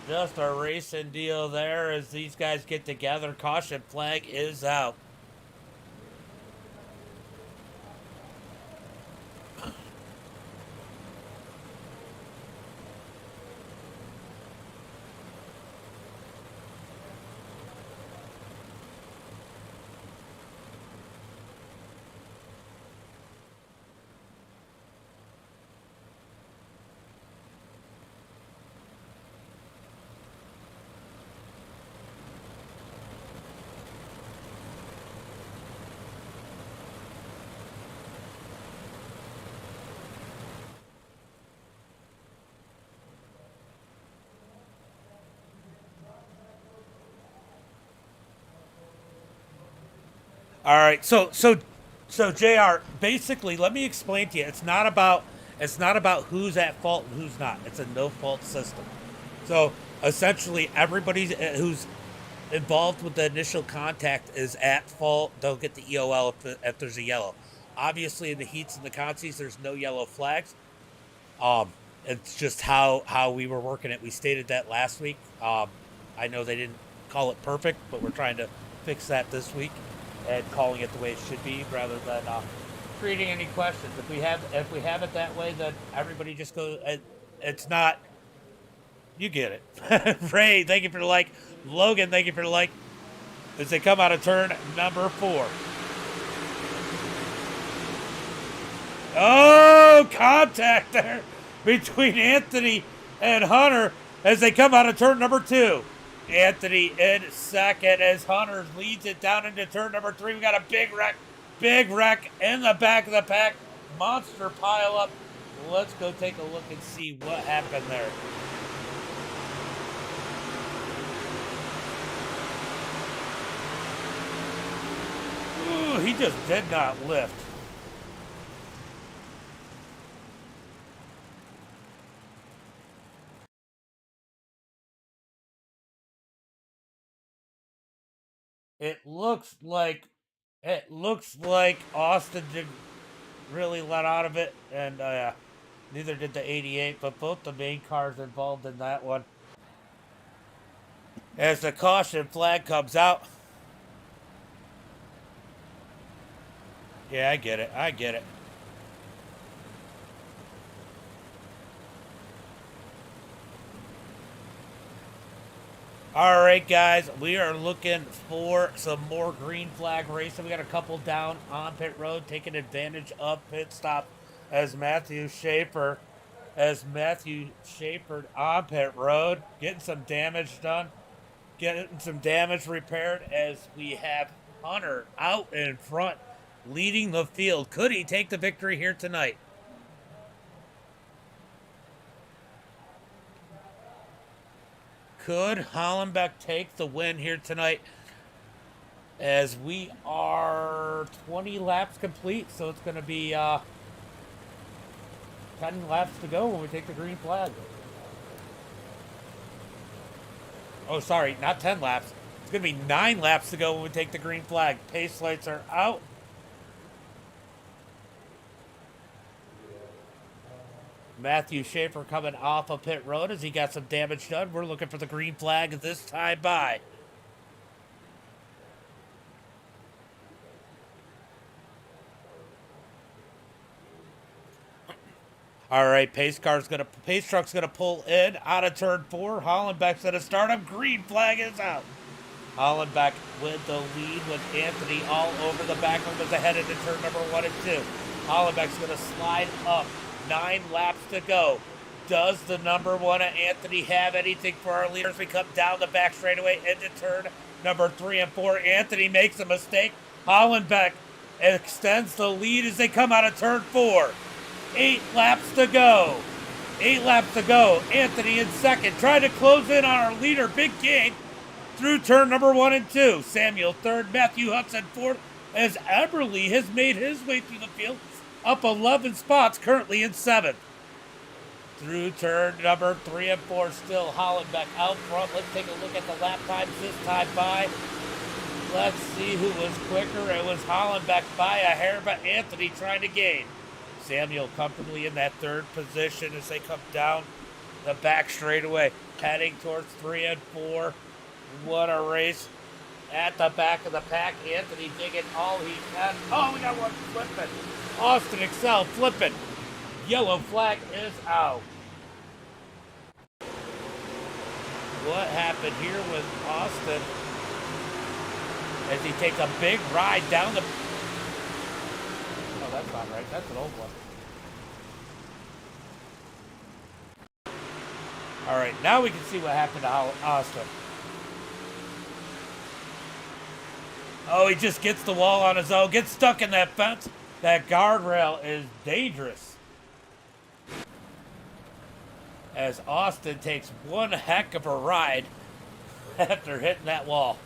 Just a racing deal there as these guys get together. Caution flag is out. All right, so JR, basically, let me explain to you. It's not about who's at fault and who's not. It's a no-fault system. So essentially, everybody who's involved with the initial contact is at fault. They'll get the EOL if there's a yellow. Obviously, in the heats and the consies, there's no yellow flags. It's just how we were working it. We stated that last week. I know they didn't call it perfect, but we're trying to fix that this week and calling it the way it should be rather than creating any questions. If we have it that way, then everybody just goes. It's not. You get it. Ray, thank you for the like. Logan, thank you for the like. As they come out of turn number 4. Oh, contact there between Anthony and Hunter as they come out of turn number 2. Anthony in second as Hunter leads it down into turn number 3. We got a big wreck in the back of the pack. Monster pile up. Let's go take a look and see what happened there. Ooh, he just did not lift. It looks like Austin didn't really let out of it, and neither did the 88, but both the main cars involved in that one. As the caution flag comes out. Yeah, I get it. All right, guys, we are looking for some more green flag racing. We got a couple down on pit road, taking advantage of pit stop as Matthew Schaefer on pit road, getting some damage done, getting some damage repaired as we have Hunter out in front, leading the field. Could he take the victory here tonight? Could Hollenbeck take the win here tonight? As we are 20 laps complete, so it's going to be 10 laps to go when we take the green flag. Oh, sorry, not 10 laps. It's going to be 9 laps to go when we take the green flag. Pace lights are out. Matthew Schaefer coming off of pit road as he got some damage done. We're looking for the green flag this time by. All right, pace truck's gonna pull in out of turn 4. Hollenbeck's gonna start him. Green flag is out. Hollenbeck with the lead with Anthony all over the back of him ahead into turn number 1 and 2. Hollenbeck's gonna slide up. 9 laps to go. Does the number 1 Anthony have anything for our leaders? We come down the back straightaway into turn number 3 and 4. Anthony makes a mistake. Hollenbeck extends the lead as they come out of turn 4. 8 laps to go. Anthony in second, trying to close in on our leader. Big gain through turn number 1 and 2. Samuel third, Matthew Hudson fourth, as Eberly has made his way through the field, up 11 spots, currently in 7th. Through turn number 3 and 4, still Hollenbeck out front. Let's take a look at the lap times this time by. Let's see who was quicker. It was Hollenbeck by a hair, but Anthony trying to gain. Samuel comfortably in that 3rd position as they come down the back straightaway, heading towards 3 and 4. What a race at the back of the pack. Anthony digging all he can. Oh, we got one flipping. Austin Excel flipping. Yellow flag is out. What happened here with Austin as he takes a big ride down the... Oh, that's not right. That's an old one. All right, now we can see what happened to Austin. Oh, he just gets the wall on his own, gets stuck in that fence. That guardrail is dangerous. As Austin takes one heck of a ride after hitting that wall.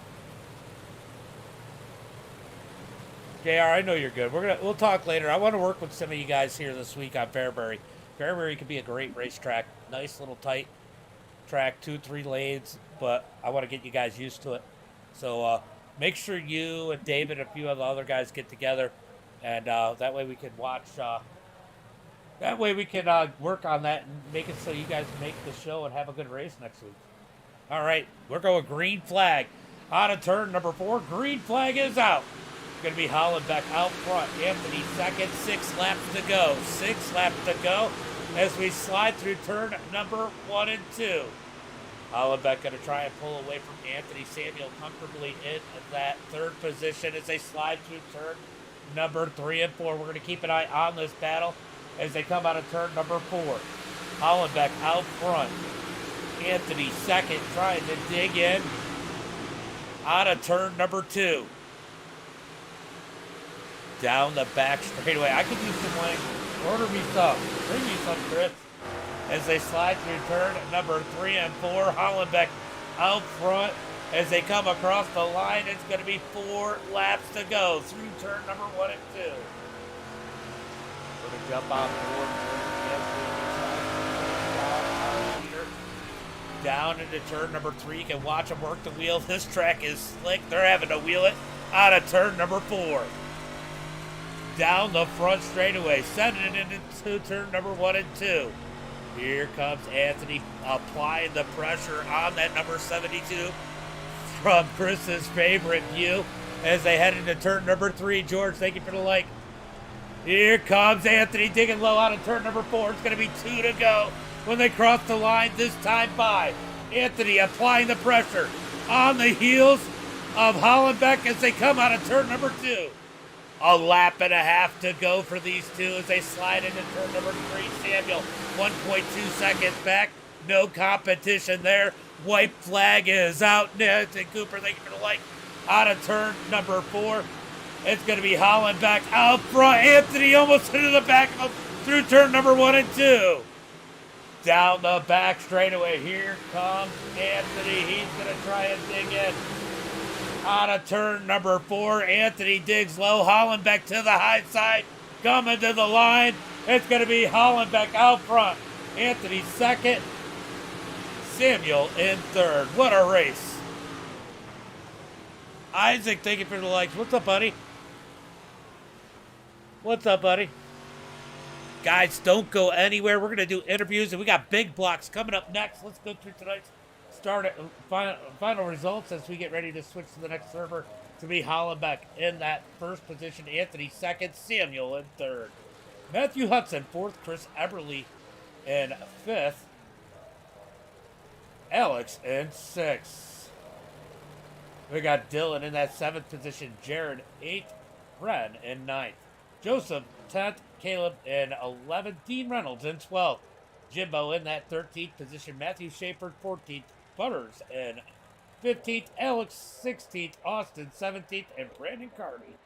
JR, I know you're good. We'll talk later. I want to work with some of you guys here this week on Fairbury. Fairbury could be a great racetrack. Nice little tight track, 2-3 lanes, but I want to get you guys used to it. So make sure you and David and a few of the other guys get together, and that way we can watch. That way we can work on that and make it so you guys make the show and have a good race next week. All right, we're going green flag. Out of turn number 4, green flag is out. Going to be Hollenbeck out front. Anthony second, 6 laps to go. 6 laps to go as we slide through turn number 1 and 2. Hollenbeck going to try and pull away from Anthony. Samuel comfortably in that 3rd position as they slide through turn number 3 and 4. We're going to keep an eye on this battle as they come out of turn number 4. Hollenbeck out front. Anthony second, trying to dig in out of turn number 2. Down the back straightaway. I could use some length. Order me some. Bring me some, Chris. As they slide through turn number 3 and 4. Hollenbeck out front. As they come across the line, it's going to be 4 laps to go through turn number 1 and 2. We're going to jump on board. Down into turn number 3. You can watch them work the wheel. This track is slick. They're having to wheel it out of turn number 4. Down the front straightaway, sending it into turn number 1 and 2. Here comes Anthony applying the pressure on that number 72 from Chris's favorite view as they head into turn number 3. George, thank you for the like. Here comes Anthony digging low out of turn number 4. It's going to be 2 to go when they cross the line this time by. Anthony applying the pressure on the heels of Hollenbeck as they come out of turn number 2. A lap and a half to go for these two as they slide into turn number 3. Samuel, 1.2 seconds back. No competition there. White flag is out. Nathan Cooper, thank you for the like. Out of turn number 4. It's going to be Hollenbeck out front. Anthony almost into the back of him through turn number 1 and 2. Down the back straightaway. Here comes Anthony. He's going to try and dig in. Out of turn number 4, Anthony digs low. Hollenbeck to the high side, coming to the line. It's going to be Hollenbeck out front. Anthony second. Samuel in third. What a race. Isaac, thank you for the likes. What's up, buddy? What's up, buddy? Guys, don't go anywhere. We're going to do interviews, and we got big blocks coming up next. Let's go through tonight's final results as we get ready to switch to the next server to be Hollenbeck in that first position, Anthony second, Samuel in third, Matthew Hudson fourth, Chris Eberly in fifth, Alex in sixth. We got Dylan in that seventh position, Jared eighth, Ren in ninth, Joseph 10th, Caleb in 11th, Dean Reynolds in 12th, Jimbo in that 13th position, Matthew Schaefer 14th, Butters in 15th, Alex 16th, Austin 17th, and Brandon Carney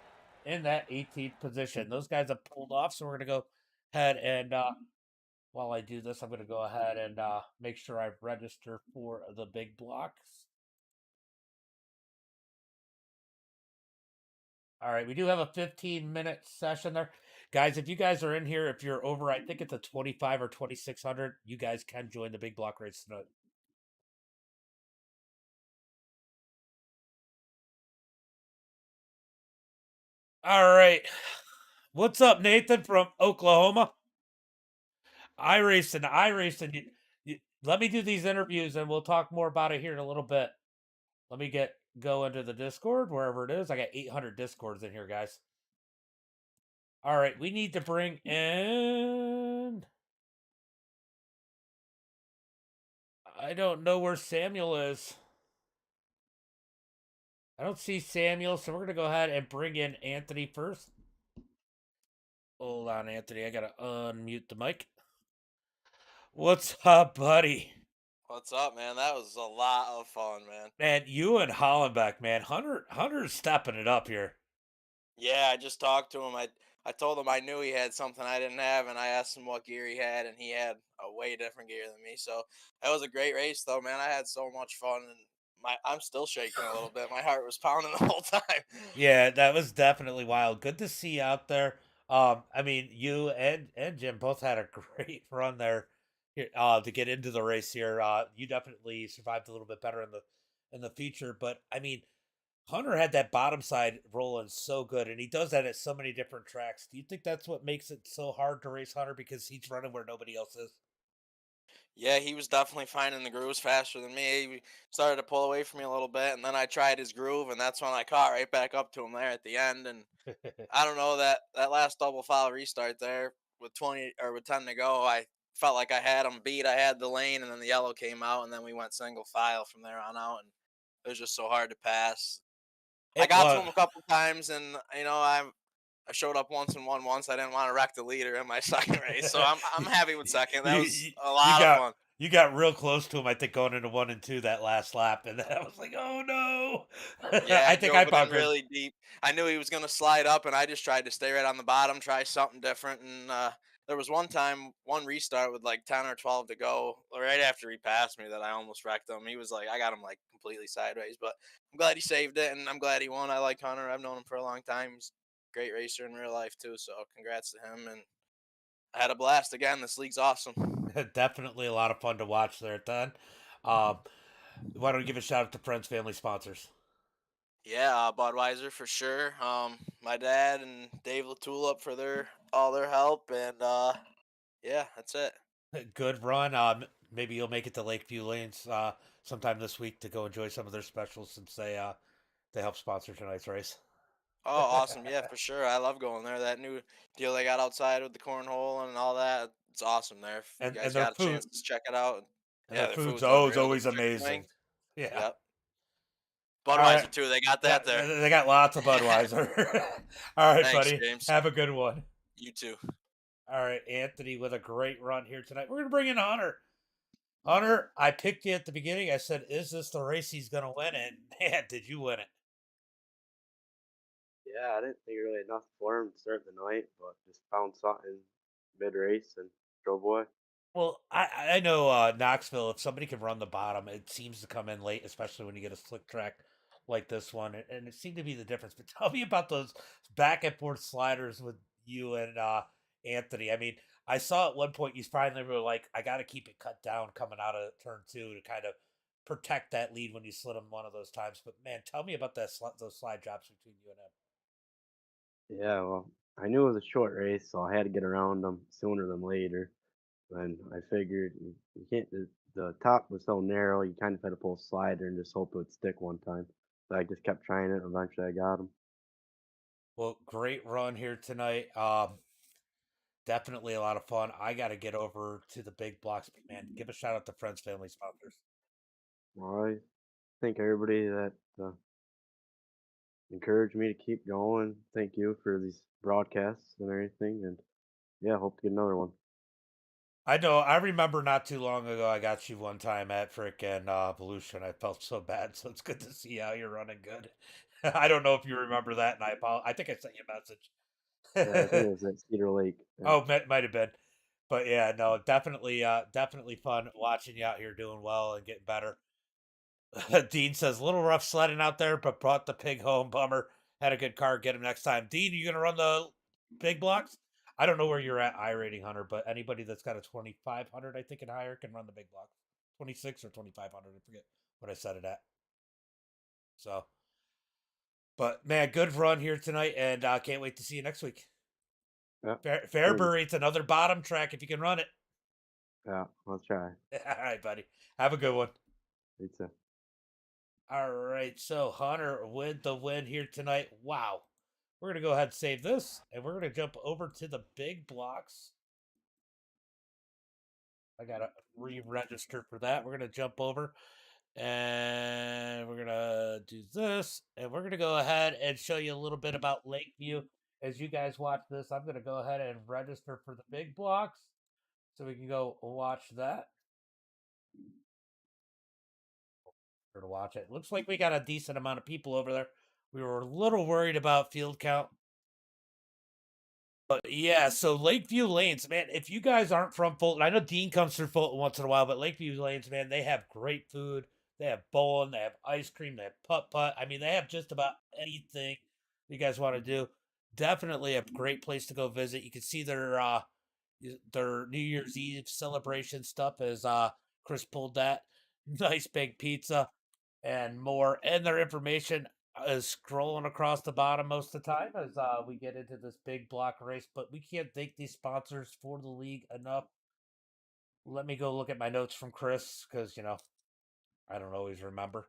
in that 18th position. Those guys have pulled off, so we're going to go ahead and, while I do this, I'm going to go ahead and make sure I register for the big blocks. All right, we do have a 15-minute session there. Guys, if you guys are in here, if you're over, I think it's a 25 or 2,600, you guys can join the big block race tonight. All right. What's up, Nathan from Oklahoma? iRacing. Let me do these interviews and we'll talk more about it here in a little bit. Let me go into the Discord, wherever it is. I got 800 Discords in here, guys. All right, we need to bring in... I don't know where Samuel is. I don't see Samuel, so we're going to go ahead and bring in Anthony first. Hold on, Anthony. I got to unmute the mic. What's up, buddy? What's up, man? That was a lot of fun, man. Man, you and Hollenbeck, man. Hunter's stepping it up here. Yeah, I just talked to him. I told him I knew he had something I didn't have, and I asked him what gear he had, and he had a way different gear than me. So that was a great race, though, man. I had so much fun, and I'm still shaking a little bit. My heart was pounding the whole time. Yeah, that was definitely wild. Good to see you out there. I mean, you and Jim both had a great run there here, to get into the race here. You definitely survived a little bit better in the feature, but I mean, Hunter had that bottom side rolling so good, and he does that at so many different tracks. Do you think that's what makes it so hard to race Hunter, because he's running where nobody else is? Yeah, he was definitely finding the grooves faster than me. He started to pull away from me a little bit, and then I tried his groove, and that's when I caught right back up to him there at the end. And I don't know, that last double foul restart there with 20 or with 10 to go, I felt like I had him beat. I had the lane, and then the yellow came out, and then we went single file from there on out, and it was just so hard to pass. I It got to was. him a couple times, and I showed up once and won once. I didn't want to wreck the leader in my second race, so I'm happy with second. That you, was you a you lot of got fun. you got real close to him, I think, going into 1 and 2 that last lap, and I was like, "Oh no!" Yeah, I I think I drove it in bunkered. really deep. I knew he was gonna slide up, and I just tried to stay right on the bottom, try something different. And there was one time, one restart with like 10 or 12 to go, right after he passed me, that I almost wrecked him. He was like, I got him like completely sideways, but I'm glad he saved it, and I'm glad he won. I like Hunter. I've known him for a long time. He's a great racer in real life too. So congrats to him. And I had a blast again. This league's awesome. Definitely a lot of fun to watch there, then. Um, why don't we give a shout out to friends, family, sponsors? Yeah, Budweiser for sure. My dad and Dave Latulip for their all their help, and yeah, that's it. Good run. Maybe you'll make it to Lakeview Lanes sometime this week to go enjoy some of their specials since they help sponsor tonight's race. Oh, awesome! Yeah, for sure. I love going there. That new deal they got outside with the cornhole and all that. It's awesome there. If you And guys their got a food chance to check it out. and Yeah, their their food's food's always unreal. The always chicken amazing. wings. Yeah. Yep. All right. Budweiser too. They got Yeah, that there. they got lots of Budweiser. All right, Thanks, buddy. James. Have a good one. You too. All right, Anthony with a great run here tonight. We're gonna bring in Hunter. Hunter, I picked you at the beginning. I said, "Is this the race he's gonna win?" And man, did you win it! Yeah, I didn't think really enough for him to start the night, but just found something mid race and drove away. Well, I know Knoxville. If somebody can run the bottom, it seems to come in late, especially when you get a slick track like this one, and it seemed to be the difference. But tell me about those back and forth sliders with you and Anthony. I mean, I saw at one point you finally were like, "I got to keep it cut down coming out of turn two to kind of protect that lead when you slid them one of those times." But man, tell me about those slide drops between you and him. Yeah, well, I knew it was a short race, so I had to get around them sooner than later. And I figured you can't. The top was so narrow, you kind of had to pull a slider and just hope it would stick one time. So I just kept trying it. Eventually, I got him. Well, great run here tonight. Definitely a lot of fun. I got to get over to the big blocks, but man, give a shout out to friends, family, sponsors. Well, I thank everybody that encouraged me to keep going. Thank you for these broadcasts and everything. And yeah, hope to get another one. I know. I remember not too long ago, I got you one time at frickin' Volusia, and I felt so bad. So it's good to see how you're running good. I don't know if you remember that, and I think I sent you a Yeah, I think it message. was at Cedar Lake. Yeah. Oh, might have been, but yeah, no, definitely fun watching you out here doing well and getting better. Dean says, little rough sledding out there, but brought the pig home. Bummer. Had a good car. Get him next time. Dean, you going to run the big blocks? I don't know where you're at, iRating Hunter, but anybody that's got a 2,500, I think, and higher can run the big block. 26 or 2,500. I forget what I set it at. So, but man, good run here tonight, and can't wait to see you next week. Yeah. Thank you. Fairbury, it's another bottom track if you can run it. Yeah, let's try. All right, buddy. Have a good one. Me too. All right, so Hunter with the win here tonight. Wow. We're going to go ahead and save this, and we're going to jump over to the big blocks. I got to re-register for that. We're going to jump over, and we're going to do this, and we're going to go ahead and show you a little bit about Lakeview. As you guys watch this, I'm going to go ahead and register for the big blocks, so we can go watch that. To watch it. Looks like we got a decent amount of people over there. We were a little worried about field count. But yeah, so Lakeview Lanes, man, if you guys aren't from Fulton, I know Dean comes through Fulton once in a while, but Lakeview Lanes, man, they have great food. They have bowling, they have ice cream, they have putt-putt. I mean, they have just about anything you guys want to do. Definitely a great place to go visit. You can see their New Year's Eve celebration stuff as Chris pulled that. Nice big pizza and more. And their information is scrolling across the bottom most of the time as we get into this big block race. But we can't thank these sponsors for the league enough. Let me go look at my notes from Chris because, I don't always remember.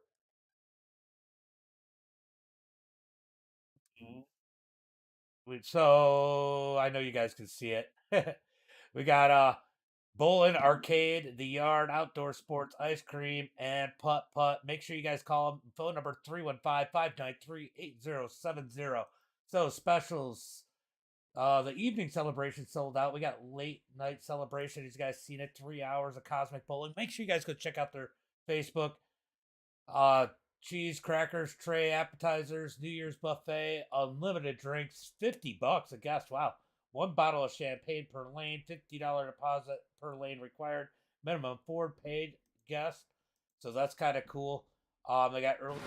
So I know you guys can see it. We got bowling, arcade, the yard, outdoor sports, ice cream, and putt putt. Make sure you guys call them. Phone number 315-593-8070. So specials The evening celebration sold out. We got late night celebration. You guys seen it? 3 hours of cosmic bowling. Make sure you guys go check out their Facebook. Cheese, crackers, tray, appetizers, New Year's buffet, unlimited drinks, $50 a guest. Wow. 1 bottle of champagne per lane, $50 deposit per lane required, minimum 4 paid guests. So that's kind of cool. They got early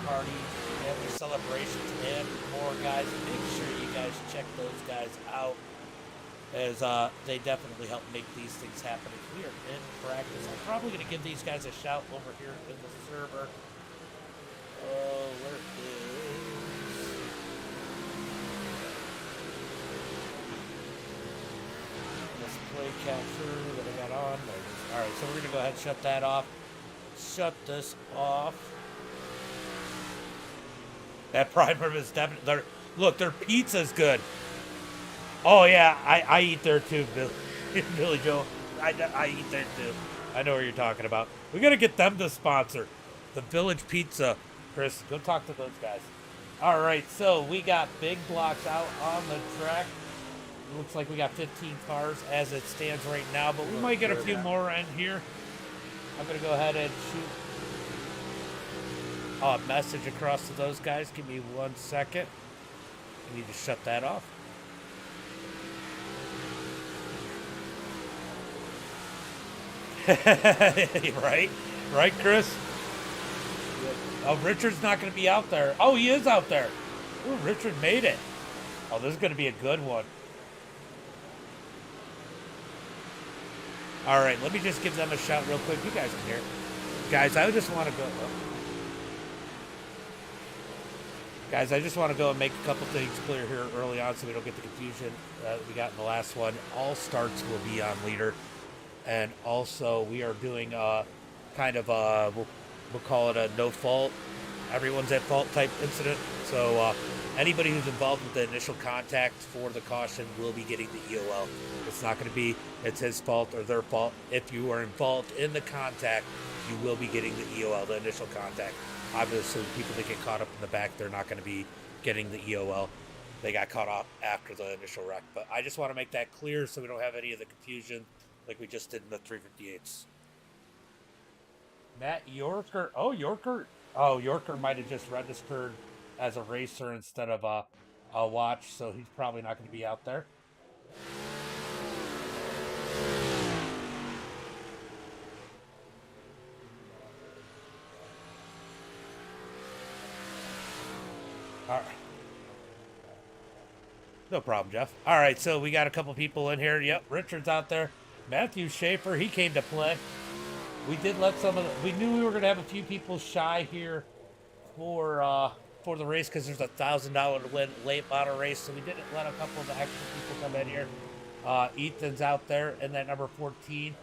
parties, family celebrations, and more, guys. Make sure you guys check those guys out, as they definitely help make these things happen. As we are in practice, I'm probably going to give these guys a shout over here in the server. Oh, where is display capture that I got on? All right, so we're going to go ahead and shut that off. Shut this off. That primer is definitely... Look, their pizza's good. Oh, yeah, I eat there too, Billy Joe. I eat there too. I know what you're talking about. We got to get them to sponsor the Village Pizza. Chris, go talk to those guys. All right, so we got big blocks out on the track. It looks like we got 15 cars as it stands right now, but we might get a few more in here. I'm going to go ahead and shoot a message across to those guys. Give me 1 second. I need to shut that off. Right, Chris? Oh, Richard's not going to be out there. Oh, he is out there. Oh, Richard made it. Oh, this is going to be a good one. All right, let me just give them a shout real quick. You guys can hear it. Guys, I just want to go. Guys, I just want to go and make a couple things clear here early on so we don't get the confusion we got in the last one. All starts will be on leader. And also, we are doing kind of we'll call it a no fault, everyone's at fault type incident. So anybody who's involved with the initial contact for the caution will be getting the EOL. It's not going to be it's his fault or their fault. If you are involved in the contact, you will be getting the EOL, the initial contact. Obviously, people that get caught up in the back, they're not going to be getting the EOL. They got caught up after the initial wreck. But I just want to make that clear so we don't have any of the confusion like we just did in the 358s. Matt Yorker. Oh, Yorker. Oh, Yorker might have just registered as a racer instead of a watch, so he's probably not going to be out there. All right. No problem, Jeff. All right, so we got a couple people in here. Yep, Richard's out there. Matthew Schaefer, he came to play. We did let some of the, we knew we were going to have a few people shy here for the race because there's $1,000 to win late model race, so we didn't let a couple of the extra people come in here. Ethan's out there in that number 14.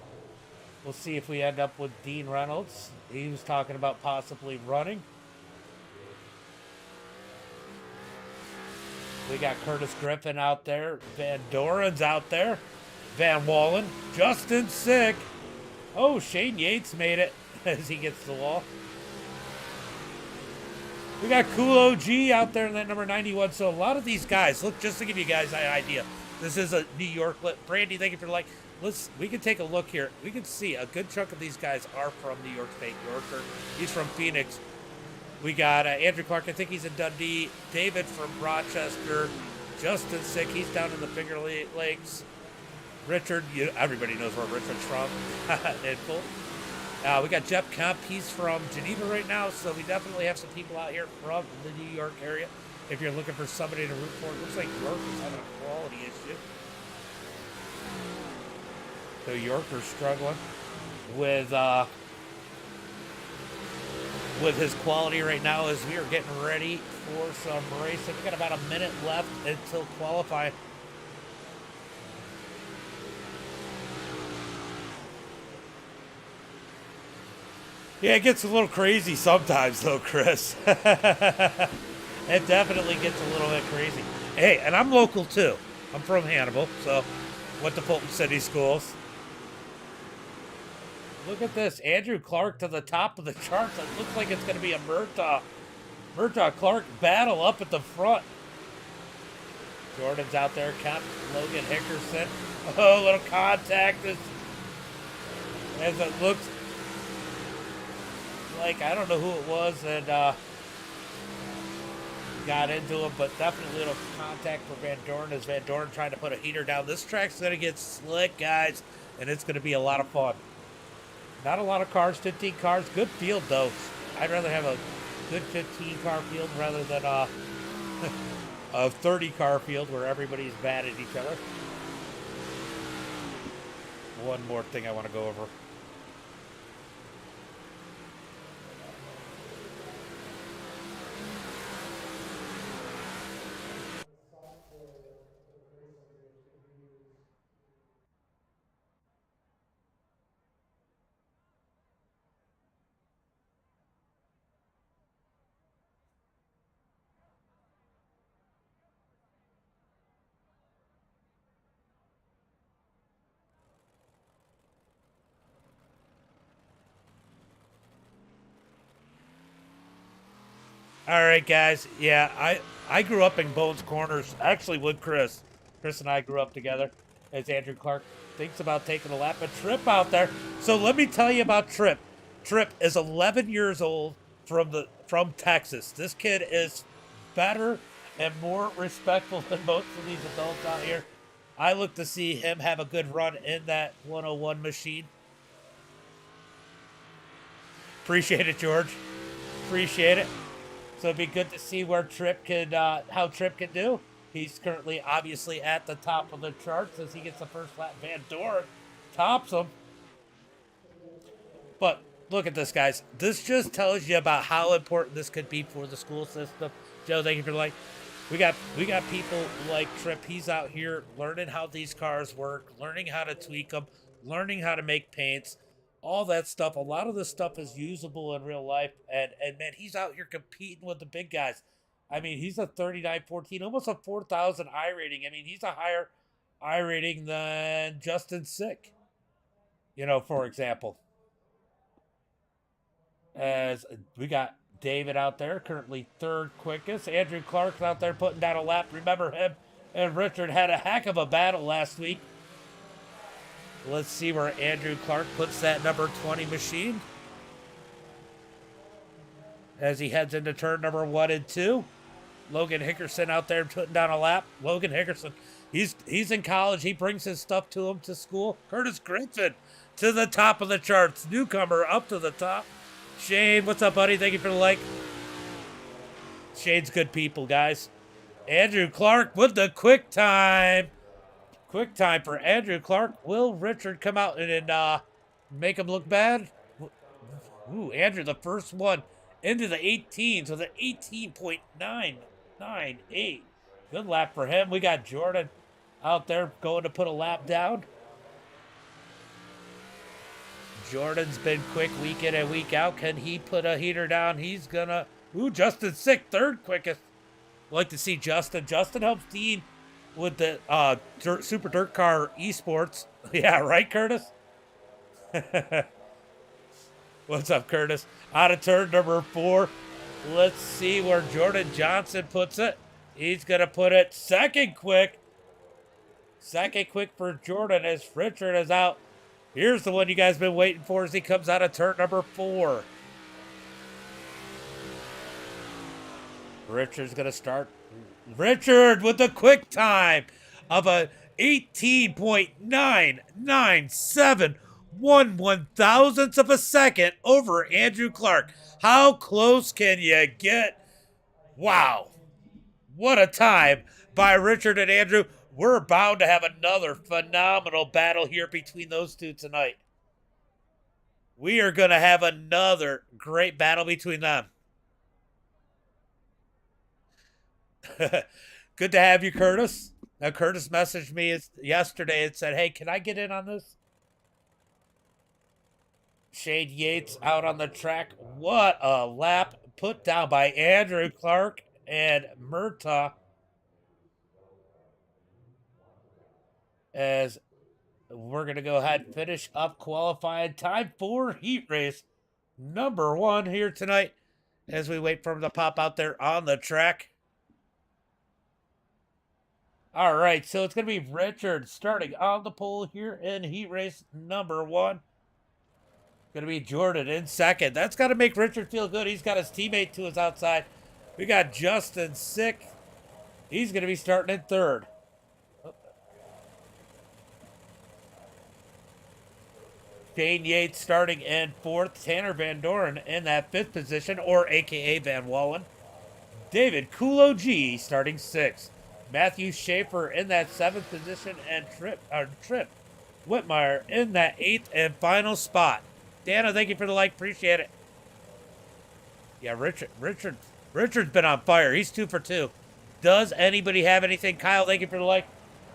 We'll see if we end up with Dean Reynolds. He was talking about possibly running. We got Curtis Griffin out there. Van Doren's out there. Van Wallen. Justin Sick. Oh, Shane Yates made it as he gets the wall. We got Cool OG out there in that number 91. So a lot of these guys, look, just to give you guys an idea, this is a New York. Brandy, thank you for like. We can take a look here. We can see a good chunk of these guys are from New York State. Yorker, he's from Phoenix. We got Andrew Clark, I think he's in Dundee. David from Rochester. Justin Sick, he's down in the Finger Lakes. Richard, everybody knows where Richard's from. We got Jeff Kemp, he's from Geneva right now, so we definitely have some people out here from the New York area. If you're looking for somebody to root for, it looks like York is having a quality issue. So Yorker's struggling with his quality right now as we are getting ready for some racing. We got about a minute left until qualifying. Yeah, it gets a little crazy sometimes, though, Chris. It definitely gets a little bit crazy. Hey, and I'm local, too. I'm from Hannibal, so went to Fulton City Schools. Look at this. Andrew Clark to the top of the charts. It looks like it's going to be a Murtaugh Clark battle up at the front. Jordan's out there, kept Logan Hickerson. Oh, little contact as it looks like, I don't know who it was that got into him, but definitely a little contact for Van Dorn as Van Dorn trying to put a heater down. This track's going to get slick, guys, and it's going to be a lot of fun. Not a lot of cars, 15 cars. Good field, though. I'd rather have a good 15-car field rather than a 30-car field where everybody's bad at each other. One more thing I want to go over. All right, guys. Yeah, I grew up in Bones Corners, actually with Chris. Chris and I grew up together as Andrew Clark thinks about taking a lap of Tripp out there. So let me tell you about Tripp. Tripp is 11 years old from Texas. This kid is better and more respectful than most of these adults out here. I look to see him have a good run in that 101 machine. Appreciate it, George. Appreciate it. So it'd be good to see where Tripp could, how Tripp can do. He's currently obviously at the top of the charts as he gets the first lap. Van Dorn tops him. But look at this, guys. This just tells you about how important this could be for the school system. Joe, thank you for the like. We got people like Tripp. He's out here learning how these cars work, learning how to tweak them, learning how to make paints. All that stuff. A lot of this stuff is usable in real life. And man, he's out here competing with the big guys. I mean, he's a 39.14, almost a 4,000 I rating. I mean, he's a higher I rating than Justin Sick, for example. As we got David out there, currently third quickest. Andrew Clark's out there putting down a lap. Remember him and Richard had a heck of a battle last week. Let's see where Andrew Clark puts that number 20 machine as he heads into turn number 1 and 2. Logan Hickerson out there putting down a lap. Logan Hickerson, he's in college. He brings his stuff to him to school. Curtis Griffin to the top of the charts. Newcomer up to the top. Shane, what's up, buddy? Thank you for the like. Shane's good people, guys. Andrew Clark with the quick time. Quick time for Andrew Clark. Will Richard come out and make him look bad? Ooh, Andrew, the first one into the 18s with an 18.998. Good lap for him. We got Jordan out there going to put a lap down. Jordan's been quick week in and week out. Can he put a heater down? He's gonna. Ooh, Justin Sick, third quickest. Like to see Justin. Justin helps Dean with the Super Dirt Car Esports. Yeah, right, Curtis? What's up, Curtis? Out of turn number 4. Let's see where Jordan Johnson puts it. He's going to put it second quick. Second quick for Jordan as Richard is out. Here's the one you guys been waiting for as he comes out of turn number 4. Richard's going to start. Richard with the quick time of a 18.997, 1/1000th of a second over Andrew Clark. How close can you get? Wow. What a time by Richard and Andrew. We're bound to have another phenomenal battle here between those two tonight. We are going to have another great battle between them. Good to have you, Curtis. Now, Curtis messaged me yesterday and said, hey, can I get in on this? Shane Yates out on the track. What a lap put down by Andrew Clark and Murtaugh. As we're going to go ahead and finish up qualifying time for heat race number 1 here tonight as we wait for him to pop out there on the track. All right, so it's going to be Richard starting on the pole here in heat race number 1. Going to be Jordan in second. That's got to make Richard feel good. He's got his teammate to his outside. We got Justin Sick. He's going to be starting in third. Shane Yates starting in fourth. Tanner Van Doren in that fifth position, or AKA Van Wallen. David Kulo G starting sixth. Matthew Schaefer in that seventh position, and Trip Whitmire in that eighth and final spot. Dana, thank you for the like. Appreciate it. Yeah, Richard's been on fire. He's 2 for 2. Does anybody have anything? Kyle, thank you for the like.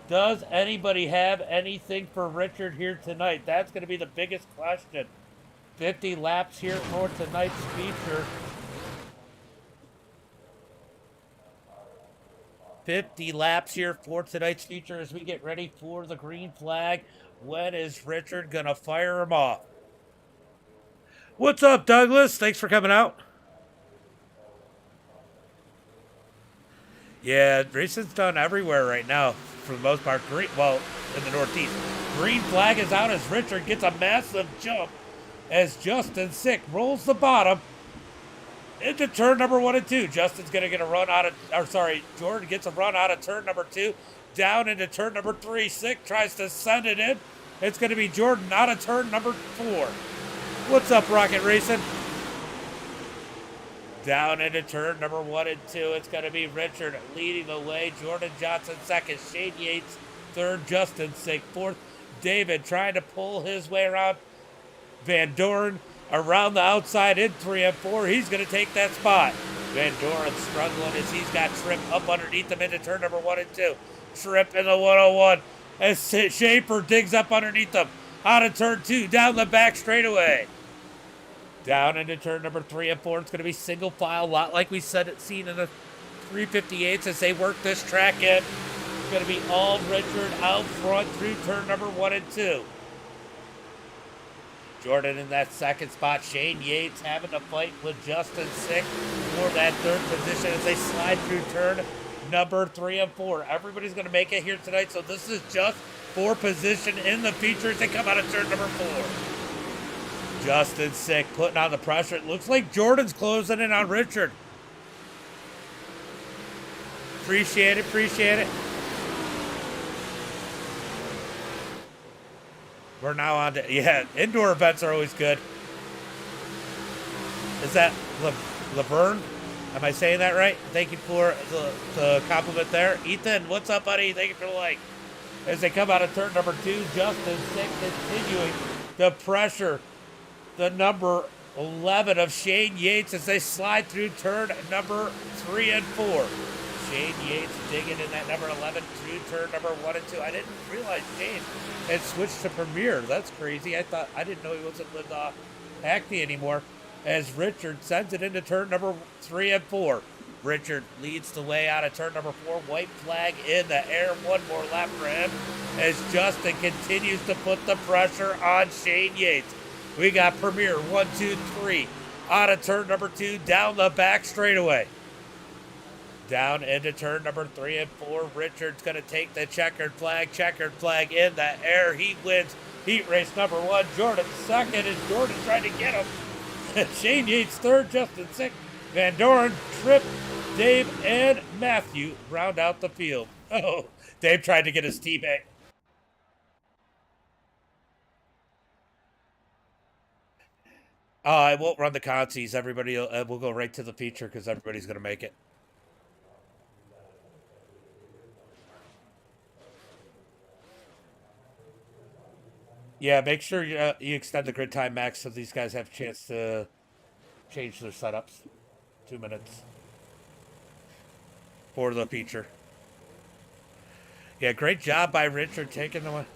Does anybody have anything for Richard here tonight? That's going to be the biggest question. 50 laps here for tonight's feature. 50 laps here for tonight's feature as we get ready for the green flag. When is Richard going to fire him off? What's up, Douglas? Thanks for coming out. Yeah, racing's done everywhere right now for the most part. Well, in the Northeast. Green flag is out as Richard gets a massive jump as Justin Sick rolls the bottom into turn number 1 and 2. Justin's going to get a run out of, Jordan gets a run out of turn number 2, down into turn number 3. Sick tries to send it in. It's going to be Jordan out of turn number 4. What's up, Rocket Racing? Down into turn number 1 and 2. It's going to be Richard leading the way. Jordan Johnson second. Shane Yates third. Justin Sick fourth. David trying to pull his way around. Van Doren around the outside in 3 and 4. He's going to take that spot. Van Doren struggling as he's got Trip up underneath him into turn number 1 and 2. Trip in the 101 as Schaefer digs up underneath him. Out of turn 2, down the back straightaway. Down into turn number 3 and 4. It's going to be single file, a lot like we seen in the 358s as they work this track in. It's going to be all Richard out front through turn number 1 and 2. Jordan in that second spot. Shane Yates having to fight with Justin Sick for that third position as they slide through turn number 3 and 4. Everybody's going to make it here tonight, so this is just for position in the feature as they come out of turn number 4. Justin Sick putting on the pressure. It looks like Jordan's closing in on Richard. Appreciate it, appreciate it. We're now on to, indoor events are always good. Is that Laverne? Am I saying that right? Thank you for the compliment there. Ethan, what's up, buddy? Thank you for the like. As they come out of turn number 2, Justin Sick continuing the pressure. The number 11 of Shane Yates as they slide through turn number 3 and 4. Shane Yates digging in that number 11 through turn number 1 and 2. I didn't realize Shane had switched to Premier. That's crazy. I didn't know he wasn't with Hackney anymore. As Richard sends it into turn number 3 and 4. Richard leads the way out of turn number 4. White flag in the air. One more lap for him as Justin continues to put the pressure on Shane Yates. We got Premier 1, 2, 3 out of turn number 2 down the back straightaway. Down into turn number 3 and 4. Richard's going to take the checkered flag in the air. He wins heat race number 1. Jordan second, and Jordan trying to get him. Shane Yates third, Justin Sick, Van Doren, Trip, Dave, and Matthew round out the field. Oh, Dave tried to get his teammate. I won't run the consies. Everybody will go right to the feature because everybody's going to make it. Yeah, make sure you extend the grid time max so these guys have a chance to change their setups. 2 minutes for the feature. Yeah, great job by Richard taking the one.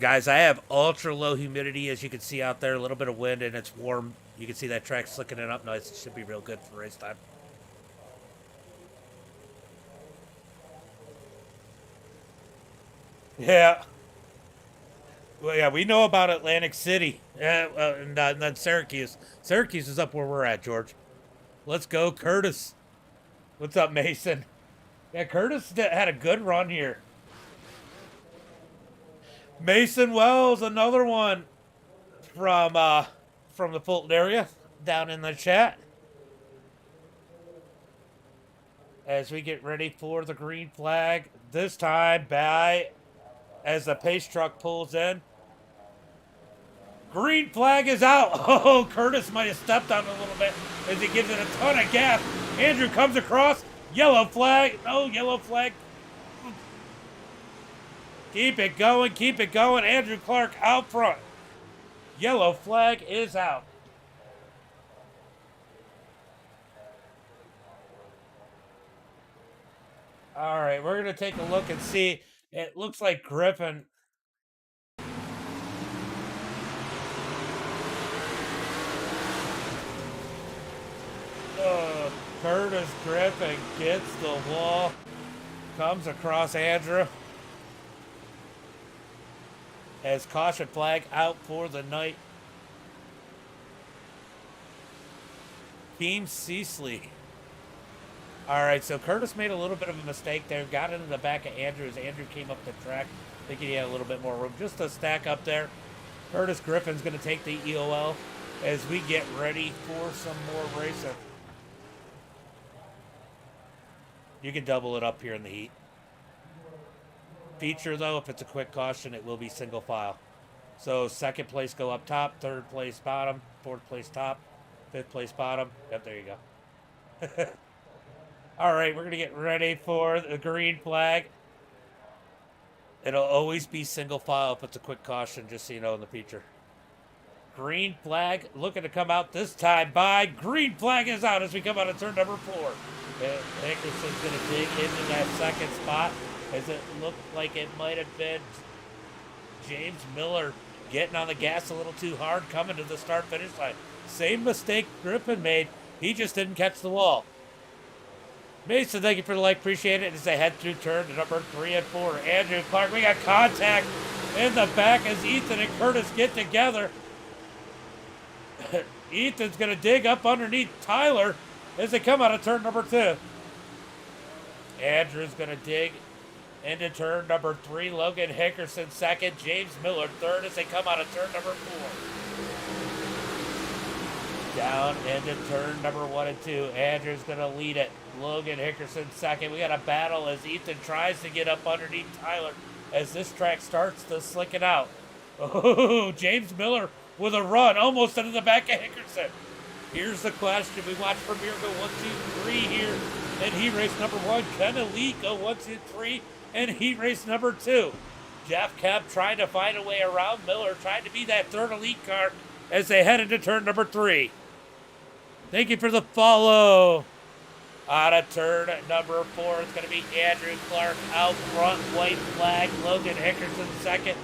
Guys, I have ultra low humidity, as you can see out there. A little bit of wind, and it's warm. You can see that track slicking it up nice. It should be real good for race time. Yeah. Well, yeah, we know about Atlantic City and then Syracuse. Syracuse is up where we're at, George. Let's go, Curtis. What's up, Mason? Yeah, Curtis had a good run here. Mason Wells, another one from the Fulton area, down in the chat. As we get ready for the green flag, this time by as the pace truck pulls in. Green flag is out. Oh, Curtis might have stepped on it a little bit as he gives it a ton of gas. Andrew comes across. Yellow flag. No, yellow flag. Keep it going. Keep it going. Andrew Clark out front. Yellow flag is out. All right, we're going to take a look and see. It looks like Griffin. Curtis Griffin gets the wall. Comes across Andrew. As caution flag out for the night. Team Ceasley. All right, so Curtis made a little bit of a mistake there. Got into the back of Andrew as Andrew came up the track, thinking he had a little bit more room. Just a stack up there. Curtis Griffin's going to take the EOL as we get ready for some more racing. You can double it up here in the heat. Feature, though, if it's a quick caution, it will be single file. So second place go up top, third place bottom, fourth place top, fifth place bottom. Yep, there you go. All right, we're going to get ready for the green flag. It'll always be single file if it's a quick caution, just so you know in the feature. Green flag looking to come out this time by. Green flag is out as we come out of turn number 4. Hickerson's going to dig into that second spot as it looked like it might have been James Miller getting on the gas a little too hard coming to the start-finish line. Same mistake Griffin made. He just didn't catch the wall. Mason, thank you for the like. Appreciate it. As they head through turn to number 3 and 4. Andrew Clark, we got contact in the back as Ethan and Curtis get together. Ethan's going to dig up underneath Tyler as they come out of turn number 2. Andrew's going to dig into turn number 3. Logan Hickerson second. James Miller third as they come out of turn number 4. Down into turn number 1 and 2. Andrew's going to lead it. Logan Hickerson second. We got a battle as Ethan tries to get up underneath Tyler as this track starts to slick it out. Oh, James Miller with a run almost into the back of Hickerson. Here's the question. We watch Premier go 1, 2, 3 here in heat race number 1. Can Elite go 1, 2, 3 in heat race number 2? Jeff Kemp trying to find a way around Miller, trying to be that third elite car as they head into turn number 3. Thank you for the follow. Out of turn number 4, it's going to be Andrew Clark out front, white flag. Logan Hickerson second.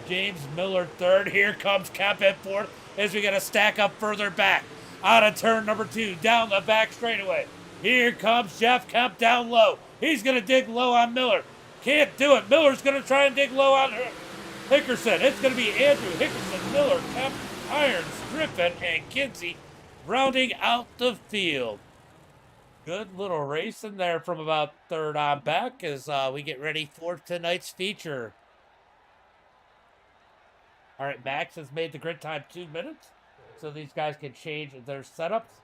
James Miller third. Here comes Kemp at fourth as we got to stack up further back. Out of turn number 2, down the back straightaway. Here comes Jeff Kemp down low. He's going to dig low on Miller. Can't do it. Miller's going to try and dig low on Hickerson. It's going to be Andrew, Hickerson, Miller, Kemp, Irons, Griffin, and Kinsey rounding out the field. Good little race in there from about third on back as we get ready for tonight's feature. All right, Max has made the grid time 2 minutes, so these guys can change their setups.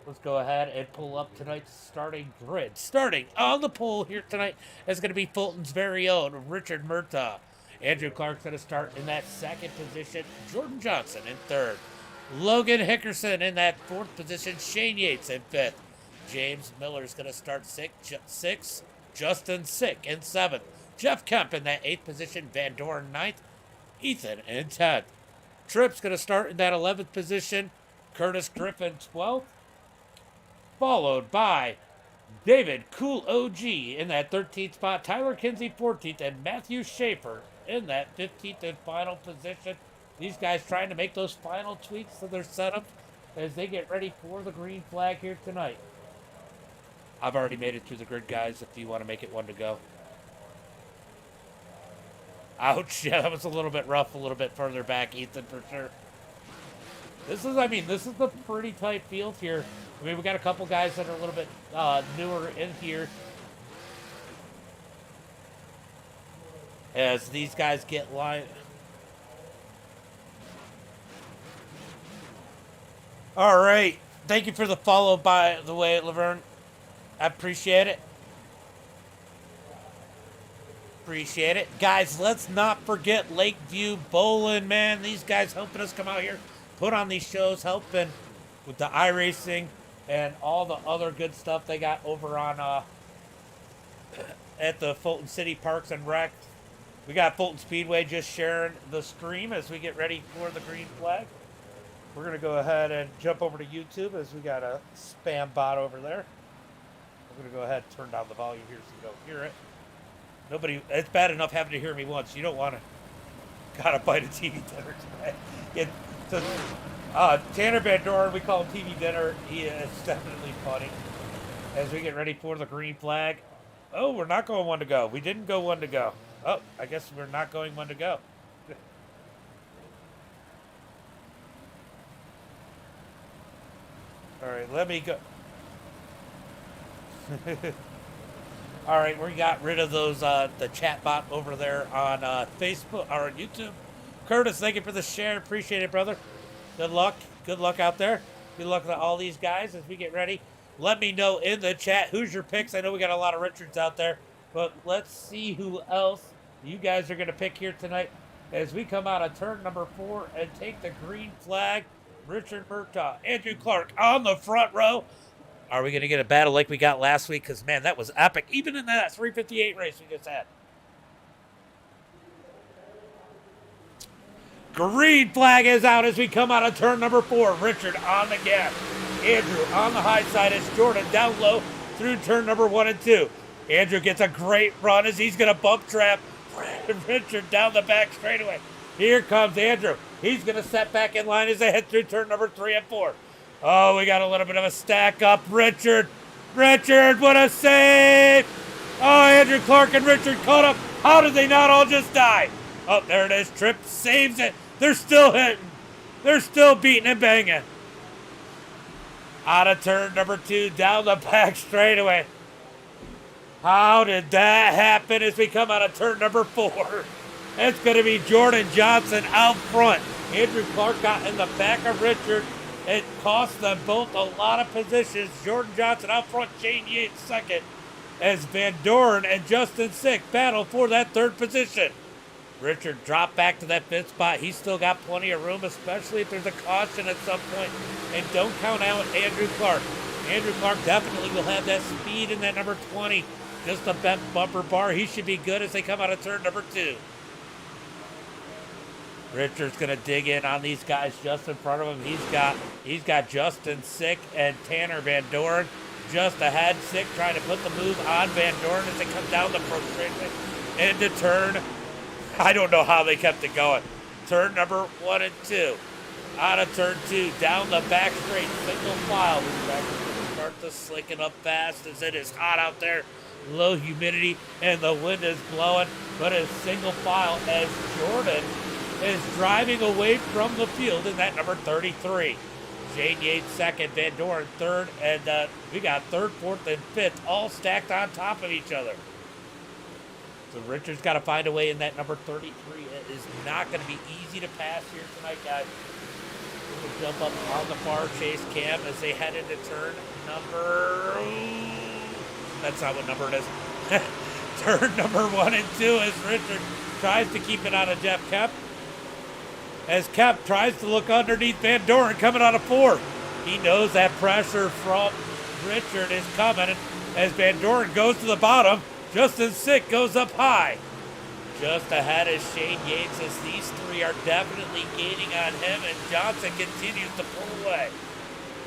Let's go ahead and pull up tonight's starting grid. Starting on the pole here tonight is going to be Fulton's very own Richard Murtaugh. Andrew Clark's going to start in that second position. Jordan Johnson in third. Logan Hickerson in that fourth position. Shane Yates in fifth. James Miller's going to start sixth. Justin Sick in seventh. Jeff Kemp in that eighth position. Van Doren ninth. Ethan in 10th. Tripp's going to start in that 11th position. Curtis Griffin 12th. Followed by David Cool OG in that 13th spot. Tyler Kinsey 14th. And Matthew Schaefer in that 15th and final position. These guys trying to make those final tweaks to their setup as they get ready for the green flag here tonight. I've already made it through the grid, guys, if you want to make it one to go. Ouch. Yeah, that was a little bit rough, a little bit further back, Ethan, for sure. This is the pretty tight field here. I mean, we got a couple guys that are a little bit newer in here. As these guys get line. All right. Thank you for the follow, by the way, Laverne. I appreciate it. Appreciate it. Guys, let's not forget Lakeview Bowling, man. These guys helping us come out here, put on these shows, helping with the iRacing and all the other good stuff they got over on at the Fulton City Parks and Rec. We got Fulton Speedway just sharing the stream as we get ready for the green flag. We're going to go ahead and jump over to YouTube as we got a spam bot over there. I'm going to go ahead and turn down the volume here so you don't hear it. Nobody, it's bad enough having to hear me once. You don't want to, gotta bite a TV dinner today. Tanner Van Doren, we call him TV dinner. He is definitely funny. As we get ready for the green flag. Oh, we're not going one to go. We didn't go one to go. Oh, I guess we're not going one to go. All right, let me go. All right, we got rid of those the chat bot over there on Facebook or on YouTube. Curtis, thank you for the share. Appreciate it, brother. Good luck. Good luck out there. Good luck to all these guys as we get ready. Let me know in the chat who's your picks. I know we got a lot of Richards out there, but let's see who else you guys are going to pick here tonight as we come out of turn number 4 and take the green flag. Richard Murtaugh, Andrew Clark on the front row. Are we going to get a battle like we got last week? Because, man, that was epic. Even in that 358 race we just had. Green flag is out as we come out of turn number 4. Richard on the gas. Andrew on the high side as Jordan down low through turn number 1 and 2. Andrew gets a great run as he's going to bump trap Richard down the back straightaway. Here comes Andrew. He's going to set back in line as they head through turn number 3 and 4. Oh, we got a little bit of a stack up. Richard, what a save. Oh, Andrew Clark and Richard caught up. How did they not all just die? Oh, there it is. Tripp saves it. They're still hitting. They're still beating and banging. Out of turn number 2, down the back straightaway. How did that happen as we come out of turn number 4? It's going to be Jordan Johnson out front. Andrew Clark got in the back of Richard. It cost them both a lot of positions. Jordan Johnson out front, Shane Yates second, as Van Doren and Justin Sick battle for that 3rd position. Richard dropped back to that 5th spot. He's still got plenty of room, especially if there's a caution at some point. And don't count out Andrew Clark. Andrew Clark definitely will have that speed in that number 20. Just a bent bumper bar. He should be good as they come out of turn number 2. Richard's going to dig in on these guys just in front of him. He's got Justin Sick and Tanner Van Doren just ahead. Sick trying to put the move on Van Doren as they come down the front straightaway into turn. I don't know how they kept it going. Turn number 1 and 2. Out of turn 2, down the back straight, single file. Start to slicking up fast as it is hot out there. Low humidity and the wind is blowing, but it's single file as Jordan is driving away from the field in that number 33. Shane Yates second, Van Doren third, and we got 3rd, 4th, and 5th all stacked on top of each other. So Richard's got to find a way in that number 33. It is not going to be easy to pass here tonight, guys. We're going to jump up on the far chase cam as they head into turn number... That's not what number it is. Turn number 1 and 2 as Richard tries to keep it out of Jeff Kemp. As Kemp tries to look underneath Van Doren coming out of 4. He knows that pressure from Richard is coming as Van Doren goes to the bottom. Justin Sick goes up high. Just ahead is Shane Yates as these 3 are definitely gaining on him and Johnson continues to pull away.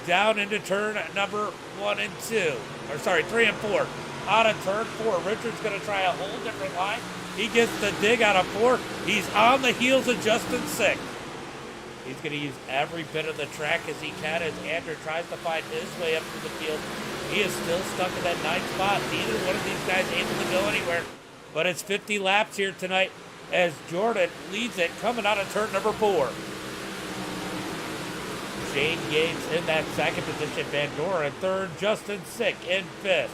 Down into turn number 1 and 2. 3 and 4. Out of turn 4. Richard's going to try a whole different line. He gets the dig out of 4. He's on the heels of Justin Sick. He's going to use every bit of the track as he can as Andrew tries to find his way up to the field. He is still stuck in that 9th spot. Neither one of these guys able to go anywhere. But it's 50 laps here tonight as Jordan leads it coming out of turn number 4. Shane Yates in that second position. Van Doren third. Justin Sick in fifth.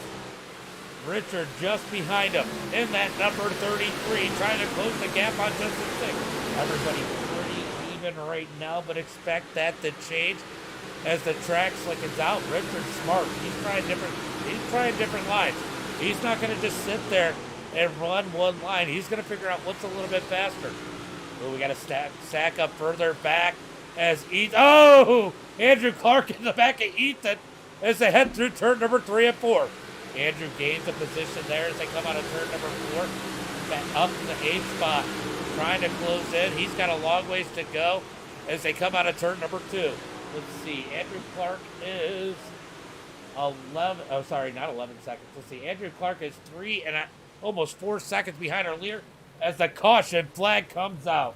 Richard just behind him in that number 33, trying to close the gap on Justin Sick. Everybody pretty even right now, but expect that to change as the track slickens out. Richard's smart. He's trying different lines. He's not going to just sit there and run one line. He's going to figure out what's a little bit faster. Well, we got to stack up further back as Ethan. Oh, Andrew Clark in the back of Ethan as they head through turn number 3 and 4. Andrew gains a position there as they come out of turn number 4. Back up in the 8th spot, trying to close in. He's got a long ways to go as they come out of turn number 2. Let's see. Andrew Clark is 11. Oh, sorry, not 11 seconds. Let's see. Andrew Clark is 3 and almost 4 seconds behind our leader as the caution flag comes out.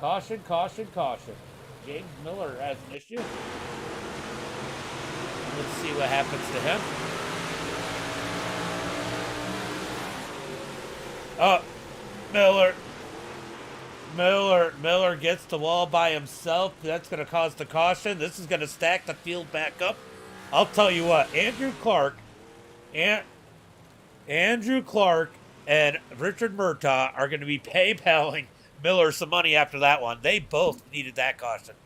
Caution, caution, caution. James Miller has an issue. Let's see what happens to him. Oh, Miller gets the wall by himself. That's going to cause the caution. This is going to stack the field back up. I'll tell you what, Andrew Clark and Richard Murtaugh are going to be PayPaling Miller some money after that one. They both needed that caution.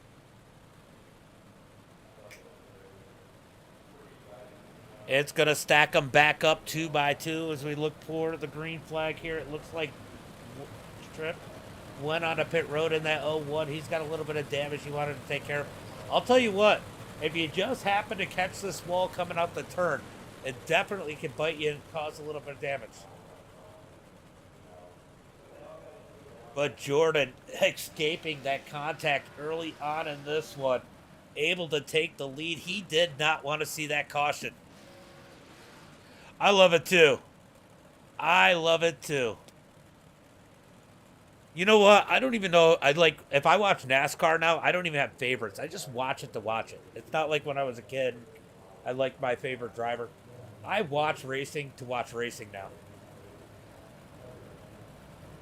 It's going to stack them back up 2 by 2 as we look for the green flag here. It looks like Tripp went on a pit road in that 01. He's got a little bit of damage he wanted to take care of. I'll tell you what, if you just happen to catch this wall coming out the turn, it definitely can bite you and cause a little bit of damage. But Jordan escaping that contact early on in this one, able to take the lead. He did not want to see that caution. I love it too. I love it too. You know what? I don't even know. If I watch NASCAR now, I don't even have favorites. I just watch it to watch it. It's not like when I was a kid, I liked my favorite driver. I watch racing to watch racing now.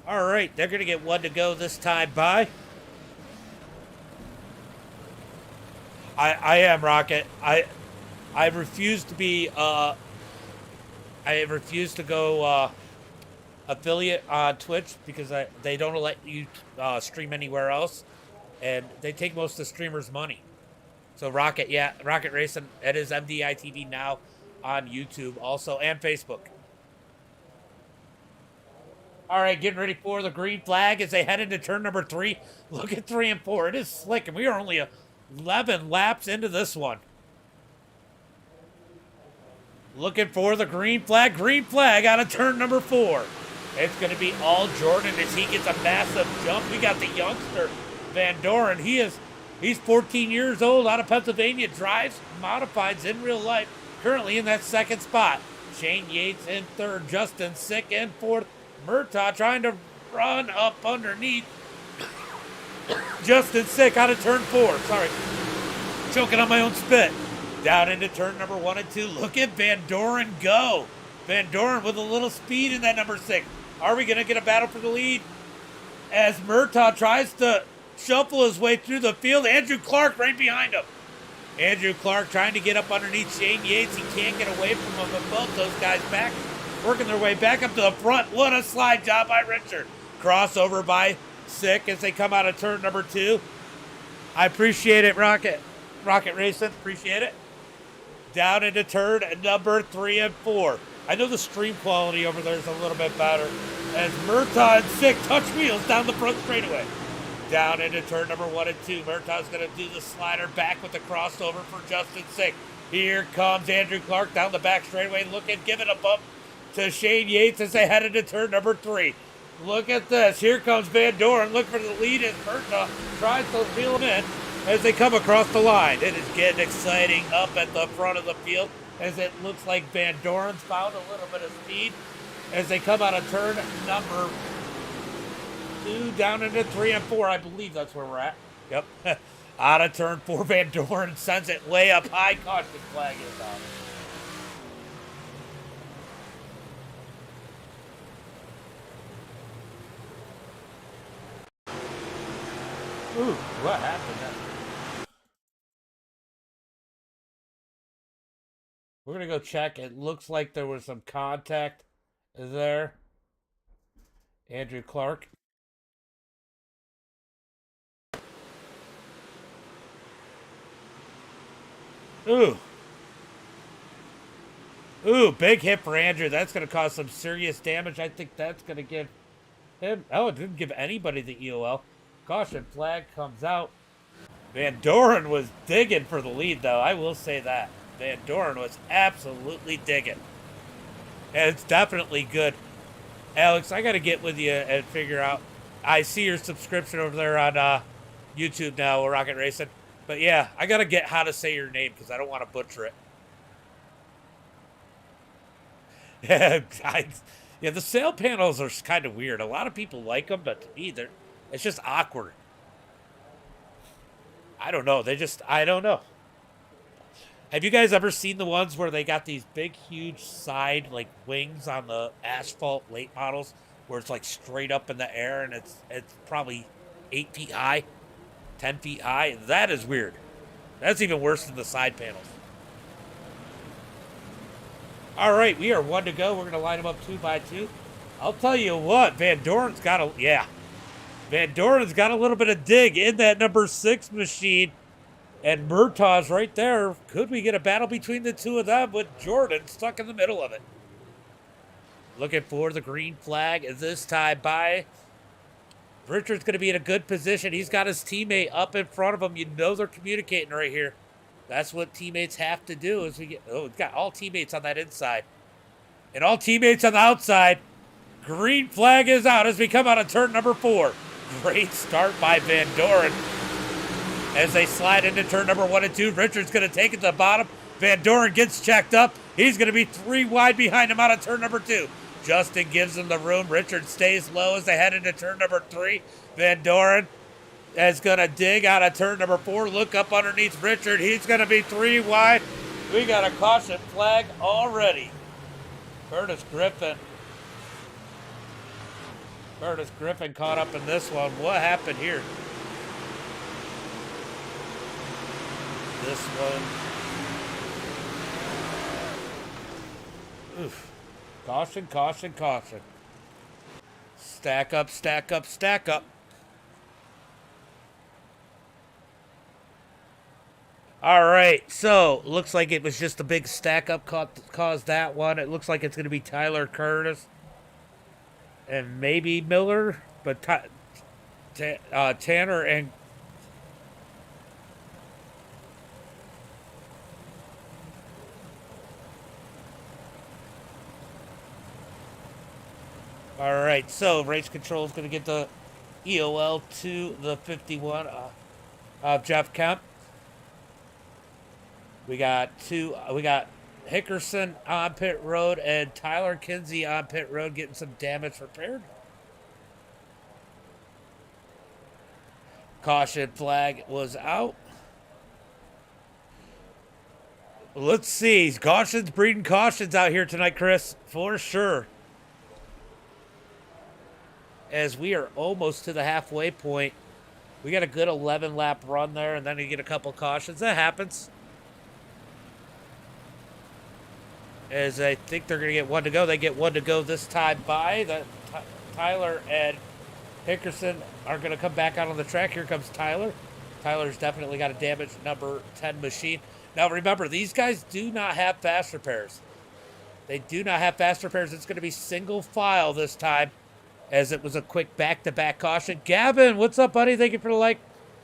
All right, they're going to get 1 to go this time by. I am Rocket. I refuse to be I refuse to go affiliate on Twitch because they don't let you stream anywhere else, and they take most of the streamers' money. So Rocket Racing, it is MDiTV now on YouTube also and Facebook. All right, getting ready for the green flag as they head into turn number 3. Look at 3 and 4. It is slick, and we are only 11 laps into this one. Looking for the green flag out of turn number 4. It's going to be all Jordan as he gets a massive jump. We got the youngster, Van Doren. He's 14 years old, out of Pennsylvania, drives modifieds in real life, currently in that 2nd spot. Shane Yates in 3rd, Justin Sick in 4th. Murtaugh trying to run up underneath. Justin Sick out of turn 4. Sorry, choking on my own spit. Down into turn number 1 and 2. Look at Van Doren go. Van Doren with a little speed in that number 6. Are we going to get a battle for the lead? As Murtaugh tries to shuffle his way through the field. Andrew Clark right behind him. Andrew Clark trying to get up underneath Shane Yates. He can't get away from him, but both those guys back, working their way back up to the front. What a slide job by Richard. Crossover by Sick as they come out of turn number 2. I appreciate it, Rocket Racing. Appreciate it. Down into turn number 3 and 4. I know the stream quality over there is a little bit better. As Murtaugh and Sick touch wheels down the front straightaway. Down into turn number 1 and 2. Murtaugh's going to do the slider back with the crossover for Justin Sick. Here comes Andrew Clark down the back straightaway, giving a bump to Shane Yates as they head into turn number 3. Look at this. Here comes Van Doren. Look for the lead as Murtaugh tries to reel him in as they come across the line. It is getting exciting up at the front of the field as it looks like Van Doren's found a little bit of speed as they come out of turn number 2 down into 3 and 4. I believe that's where we're at. Yep. Out of turn 4, Van Doren sends it way up high. Caution flag is on. Ooh, what happened? We're going to go check. It looks like there was some contact there. Andrew Clark. Ooh. Ooh, big hit for Andrew. That's going to cause some serious damage. I think that's going to give him... Oh, it didn't give anybody the EOL. Caution flag comes out. Van Doren was digging for the lead, though. I will say that. Van Doren was absolutely digging. And it's definitely good. Alex, I got to get with you and figure out... I see your subscription over there on YouTube now, Rocket Racing. But yeah, I got to get how to say your name because I don't want to butcher it. Yeah, the sail panels are kind of weird. A lot of people like them, but to me, it's just awkward. I don't know. I don't know. Have you guys ever seen the ones where they got these big, huge side, like, wings on the asphalt late models where it's, like, straight up in the air and it's probably 8 feet high, 10 feet high? That is weird. That's even worse than the side panels. All right, we are 1 to go. We're going to line them up 2 by 2. I'll tell you what, Van Doren's got a little bit of dig in that number 6 machine. And Murtaugh's right there. Could we get a battle between the two of them with Jordan stuck in the middle of it? Looking for the green flag this time by. Richard's going to be in a good position. He's got his teammate up in front of him. You know they're communicating right here. That's what teammates have to do. We've got all teammates on that inside. And all teammates on the outside. Green flag is out as we come out of turn number 4. Great start by Van Doren. As they slide into turn number 1 and 2, Richard's going to take it to the bottom. Van Doren gets checked up. He's going to be 3 wide behind him out of turn number 2. Justin gives him the room. Richard stays low as they head into turn number 3. Van Doren is going to dig out of turn number 4. Look up underneath Richard. He's going to be 3 wide. We got a caution flag already. Curtis Griffin caught up in this one. What happened here? This one. Oof. Caution, caution, caution. Stack up, stack up, stack up. All right, so looks like it was just a big stack up caused that one. It looks like it's going to be Tyler Curtis and maybe Miller, but Tanner and all right, so race control is going to get the EOL to the 51 of Jeff Kemp. We got Hickerson on pit road and Tyler Kinsey on pit road getting some damage repaired. Caution flag was out. Let's see. Cautions breeding cautions out here tonight, Chris, for sure. As we are almost to the halfway point. We got a good 11-lap run there, and then you get a couple cautions. That happens. As I think they're going to get 1 to go. They get 1 to go this time by. Tyler and Hickerson are going to come back out on the track. Here comes Tyler. Tyler's definitely got a damaged number 10 machine. Now remember, these guys do not have fast repairs. They do not have fast repairs. It's going to be single file this time, as it was a quick back-to-back caution. Gavin, what's up, buddy? Thank you for the like.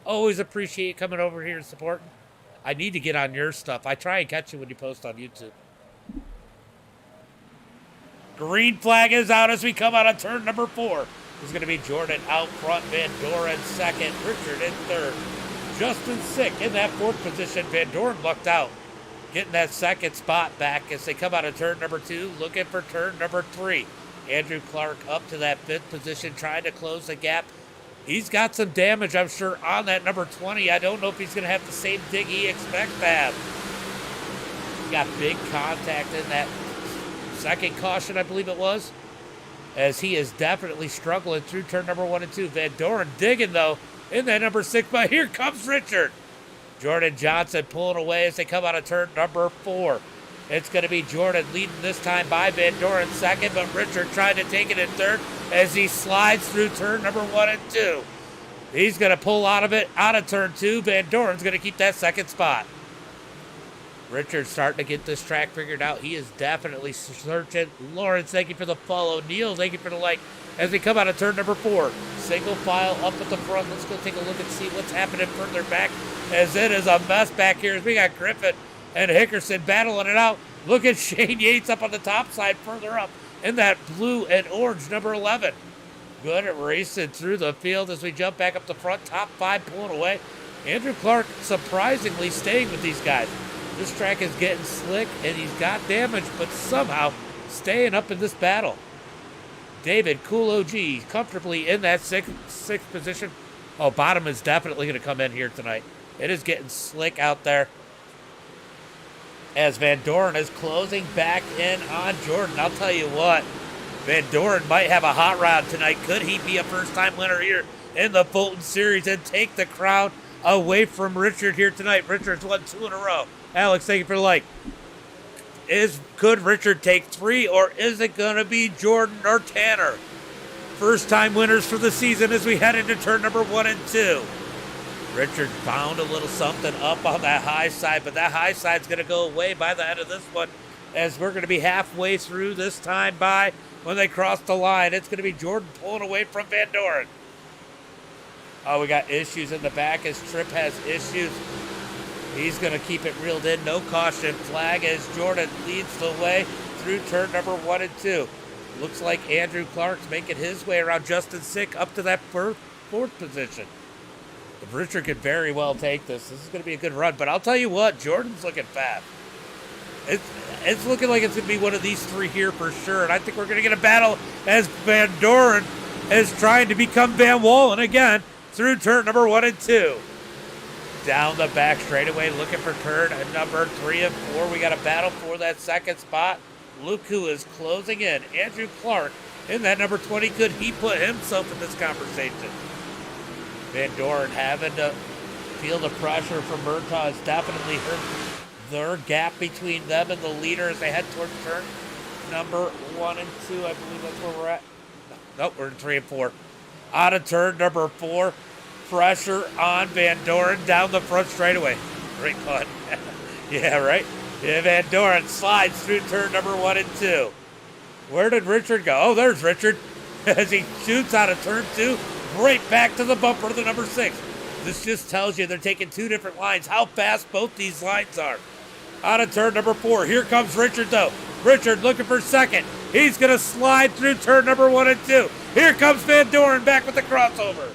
Always appreciate you coming over here and supporting. I need to get on your stuff. I try and catch you when you post on YouTube. Green flag is out as we come out of turn number 4. It's going to be Jordan out front, Van Doren second, Richard in third. Justin Sick in that 4th position. Van Doren lucked out, getting that 2nd spot back as they come out of turn number 2, looking for turn number 3. Andrew Clark up to that 5th position, trying to close the gap. He's got some damage, I'm sure, on that number 20. I don't know if he's going to have the same dig he expects to have. He got big contact in that 2nd caution, I believe it was, as he is definitely struggling through turn number 1 and 2. Van Doren digging, though, in that number 6, but here comes Richard. Jordan Johnson pulling away as they come out of turn number 4. It's going to be Jordan leading this time by Van Doren second, but Richard trying to take it in third as he slides through turn number 1 and 2. He's going to pull out of turn 2. Van Doren's going to keep that second spot. Richard's starting to get this track figured out. He is definitely searching. Lawrence, thank you for the follow. Neil, thank you for the like. As we come out of turn number 4, single file up at the front. Let's go take a look and see what's happening further back, as it is a mess back here as we got Griffin and Hickerson battling it out. Look at Shane Yates up on the top side further up in that blue and orange number 11. Good at racing through the field as we jump back up the front. Top 5 pulling away. Andrew Clark surprisingly staying with these guys. This track is getting slick and he's got damage, but somehow staying up in this battle. David, Cool OG, comfortably in that sixth position. Oh, bottom is definitely going to come in here tonight. It is getting slick out there as Van Doren is closing back in on Jordan. I'll tell you what, Van Doren might have a hot rod tonight. Could he be a first-time winner here in the Fulton Series and take the crown away from Richard here tonight? Richard's won 2 in a row. Alex, thank you for the like. Could Richard take 3, or is it going to be Jordan or Tanner? First-time winners for the season as we head into turn number 1 and 2. Richard found a little something up on that high side, but that high side's going to go away by the end of this one, as we're going to be halfway through this time by when they cross the line. It's going to be Jordan pulling away from Van Doren. Oh, we got issues in the back as Tripp has issues. He's going to keep it reeled in. No caution flag as Jordan leads the way through turn number 1 and 2. Looks like Andrew Clark's making his way around Justin Sick up to that fourth position. If Richard could very well take this is going to be a good run. But I'll tell you what, Jordan's looking fast. It's looking like it's going to be one of these 3 here for sure. And I think we're going to get a battle as Van Doren is trying to become Van Wallen again through turn number 1 and 2. Down the back straightaway, looking for turn number 3 and 4. We got a battle for that second spot. Look who is closing in. Andrew Clark in that number 20. Could he put himself in this conversation? Van Doren having to feel the pressure from Murtaugh has definitely hurt their gap between them and the leader as they head towards turn number 1 and 2. I believe that's where we're at. Nope, we're in 3 and 4. Out of turn number 4. Pressure on Van Doren down the front straightaway. Great cut. Yeah, right? Yeah, Van Doren slides through turn number 1 and 2. Where did Richard go? Oh, there's Richard as he shoots out of turn 2, right back to the bumper of the number 6. This just tells you they're taking 2 different lines, how fast both these lines are. Out of turn number 4. Here comes Richard, though. Richard looking for second. He's going to slide through turn number 1 and 2. Here comes Van Doren back with the crossover.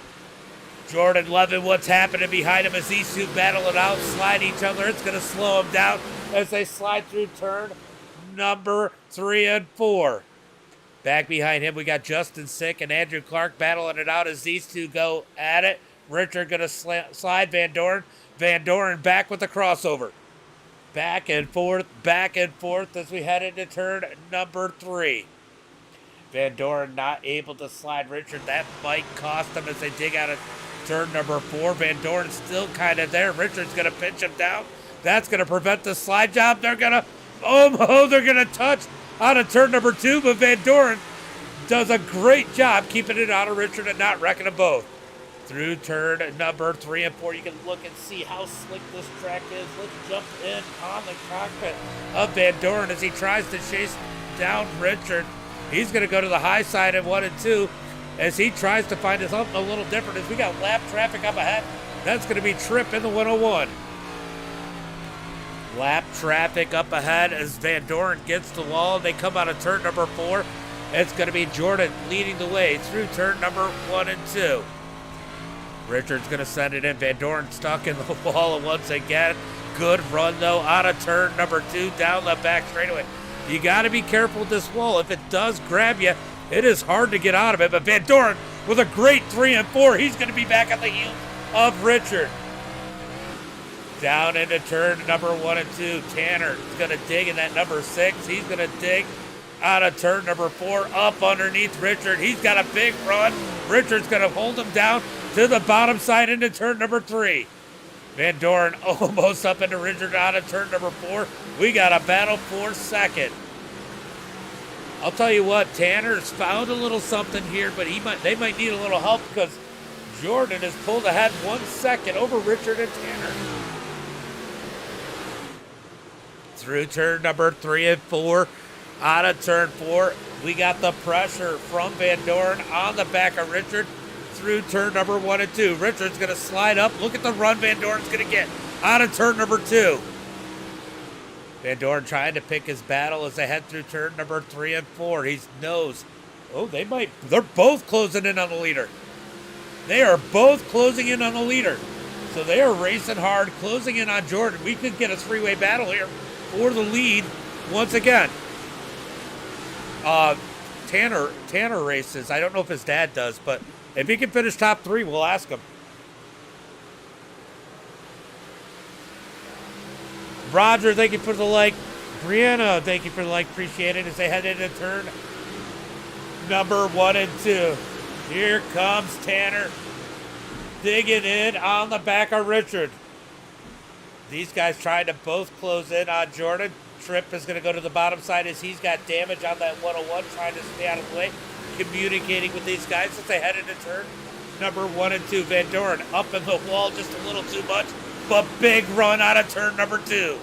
Jordan loving what's happening behind him as these 2 battle it out, slide each other. It's going to slow them down as they slide through turn number 3 and 4. Back behind him, we got Justin Sick and Andrew Clark battling it out as these 2 go at it. Richard going to slide Van Doren. Van Doren back with the crossover. Back and forth as we head into turn number 3. Van Doren not able to slide Richard. That might cost them as they dig out of turn number 4. Van Doren's still kind of there. Richard's going to pinch him down. That's going to prevent the slide job. They're going to touch out of turn number 2, but Van Doren does a great job keeping it out of Richard and not wrecking them both. Through turn number 3 and 4, you can look and see how slick this track is. Let's jump in on the cockpit of Van Doren as he tries to chase down Richard. He's going to go to the high side of 1 and 2 as he tries to find something a little different as we got lap traffic up ahead. That's going to be Tripp in the 101. Lap traffic up ahead as Van Doren gets the wall. They come out of turn number 4. It's going to be Jordan leading the way through turn number 1 and 2. Richard's going to send it in. Van Doren stuck in the wall once again. Good run, though, out of turn number 2 down the back straightaway. You got to be careful with this wall. If it does grab you, it is hard to get out of it. But Van Doren with a great 3 and 4. He's going to be back on the heels of Richard. Down into turn number 1 and 2. Tanner is going to dig in that number 6. He's going to dig out of turn number 4 up underneath Richard. He's got a big run. Richard's going to hold him down to the bottom side into turn number 3. Van Doren almost up into Richard out of turn number 4. We got a battle for second. I'll tell you what, Tanner's found a little something here, but they might need a little help because Jordan has pulled ahead 1 second over Richard and Tanner. Through turn number 3 and 4, out of turn 4, we got the pressure from Van Doren on the back of Richard through turn number 1 and 2. Richard's going to slide up. Look at the run Van Doren's going to get out of turn number 2. Van Doren trying to pick his battle as they head through turn number 3 and 4. He knows, they're both closing in on the leader. They are both closing in on the leader. So they are racing hard, closing in on Jordan. We could get a 3-way battle here for the lead once again. Tanner races. I don't know if his dad does, but if he can finish top 3, we'll ask him. Roger, thank you for the like. Brianna, thank you for the like. Appreciate it as they head into turn number 1 and 2. Here comes Tanner digging in on the back of Richard. These guys trying to both close in on Jordan. Tripp is going to go to the bottom side as he's got damage on that 101, trying to stay out of the way. Communicating with these guys as they head into turn number 1 and 2. Van Doren up in the wall just a little too much, but big run out of turn number 2.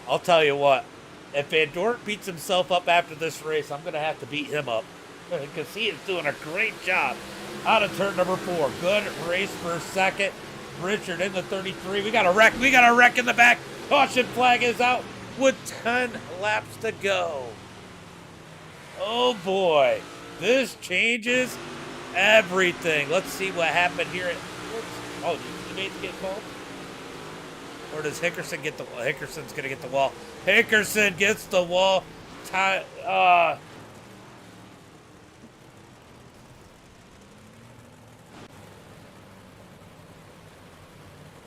I'll tell you what, if Van Doren beats himself up after this race, I'm going to have to beat him up because he is doing a great job out of turn number 4. Good race for second. Richard in the 33. We got a wreck. We got a wreck in the back. Caution flag is out with 10 laps to go. Oh boy, this changes everything. Let's see what happened here. Did teammates get involved? Or does Hickerson get the wall? Hickerson's going to get the wall. Hickerson gets the wall.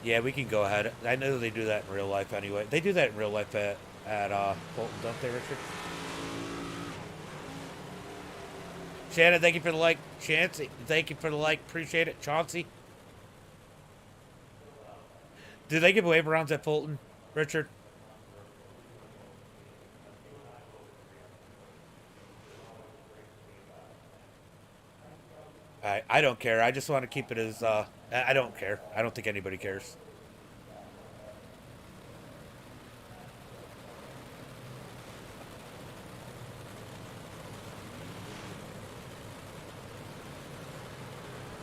Yeah, we can go ahead. I know they do that in real life anyway. They do that in real life at Fulton, don't they, Richard? Shannon, thank you for the like. Chancey, thank you for the like. Appreciate it. Chauncey. Do they give waiver rounds at Fulton, Richard? I don't care. I just want to keep it as, I don't care. I don't think anybody cares.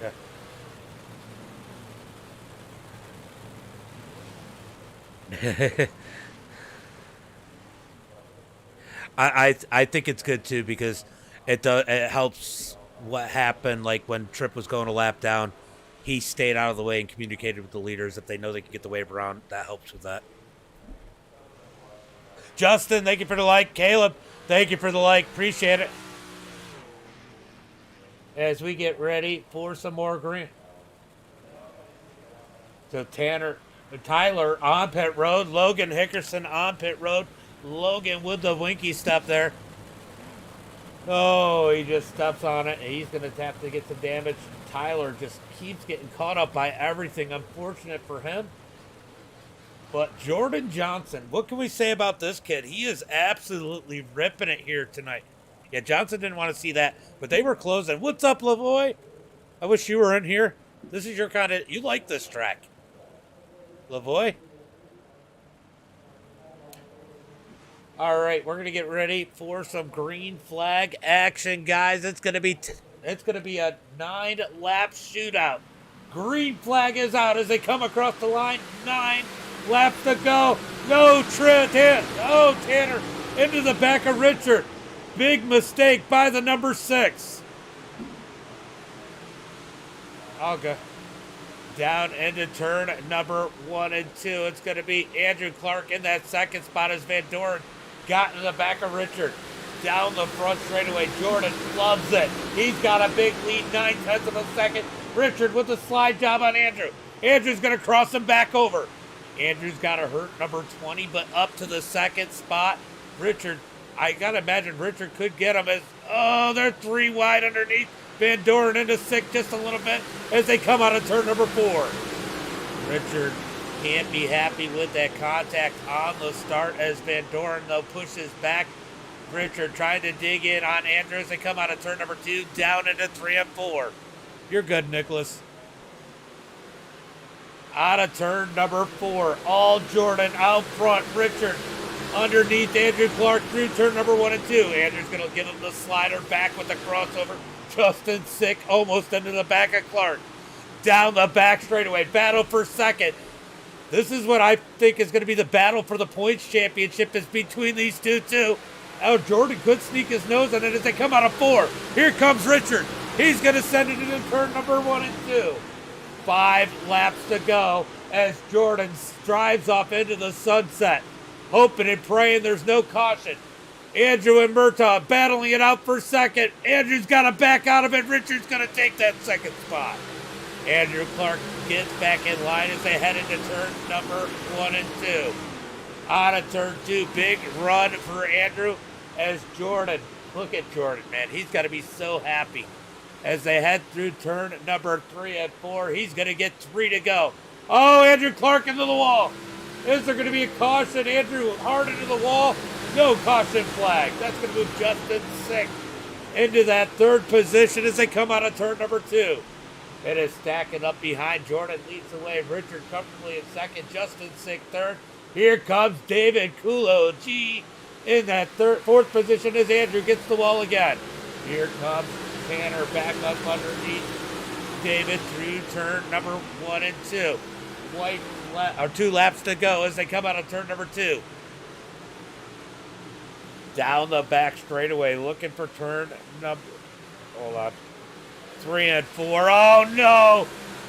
Yeah. I think it's good too because it helps what happened like when Tripp was going a lap down. He stayed out of the way and communicated with the leaders. If they know they can get the wave around, that helps with that. Justin, thank you for the like. Caleb, thank you for the like. Appreciate it. As we get ready for some more green. So Tyler on pit road. Logan Hickerson on pit road. Logan with the winky stuff there. Oh, he just steps on it. He's going to have to get some damage. Tyler just keeps getting caught up by everything. Unfortunate for him. But Jordan Johnson, what can we say about this kid? He is absolutely ripping it here tonight. Yeah, Johnson didn't want to see that, but they were closing. What's up, Lavoy? I wish you were in here. This is your kind of... You like this track. Lavoy? All right, we're going to get ready for some green flag action, guys. It's going to be a 9-lap shootout. Green flag is out as they come across the line. 9 laps to go. No Tanner. Oh, Tanner into the back of Richard. Big mistake by the number 6. I'll go down into turn number 1 and 2. It's going to be Andrew Clark in that second spot as Van Doren got in the back of Richard. Down the front straightaway. Jordan loves it. He's got a big lead, 9/10 of a second. Richard with a slide job on Andrew. Andrew's going to cross him back over. Andrew's got to hurt number 20, but up to the second spot. Richard, I got to imagine Richard could get him as, they're 3 wide underneath. Van Doren into sixth just a little bit as they come out of turn number 4. Richard can't be happy with that contact on the start as Van Doren, though, pushes back. Richard trying to dig in on Andrew as they come out of turn number 2, down into 3 and 4. You're good, Nicholas. Out of turn number 4, all Jordan out front. Richard underneath Andrew Clark through turn number 1 and 2. Andrew's going to give him the slider back with the crossover. Justin Sick almost into the back of Clark. Down the back straightaway. Battle for second. This is what I think is going to be the battle for the points championship, is between these two, too. Oh, Jordan could sneak his nose on it as they come out of 4. Here comes Richard. He's going to send it into turn number 1 and 2. 5 laps to go as Jordan drives off into the sunset, hoping and praying there's no caution. Andrew and Murtaugh battling it out for second. Andrew's got to back out of it. Richard's going to take that second spot. Andrew Clark gets back in line as they head into turn number 1 and 2. Out of turn 2, big run for Andrew as Jordan, look at Jordan, man. He's got to be so happy. As they head through turn number 3 and 4, he's going to get 3 to go. Oh, Andrew Clark into the wall. Is there going to be a caution? Andrew hard into the wall. No caution flag. That's going to move Justin Sick into that 3rd position as they come out of turn number 2. It is stacking up behind. Jordan leads the way. Richard comfortably in 2nd. Justin Sick 3rd. Here comes David Kulo G in that 4th position as Andrew gets the wall again. Here comes Tanner back up underneath David through turn number 1 and 2. 2 laps to go as they come out of turn number 2. Down the back straightaway, looking for turn number, hold on, 3 and 4. Oh no!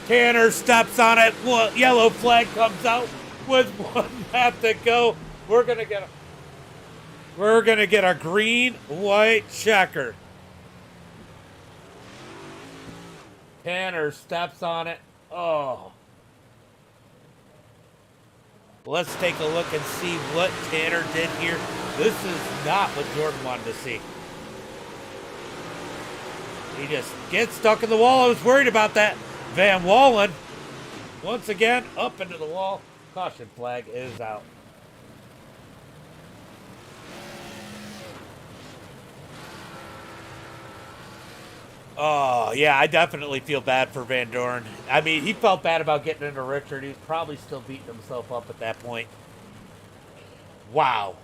Tanner steps on it. Yellow flag comes out with 1 lap to go. We're gonna get a green-white checker. Tanner steps on it. Oh. Let's take a look and see what Tanner did here. This is not what Jordan wanted to see. He just gets stuck in the wall. I was worried about that. Van Wallen, once again, up into the wall. Caution flag is out. Oh, yeah, I definitely feel bad for Van Doren. I mean, he felt bad about getting into Richard. He was probably still beating himself up at that point. Wow.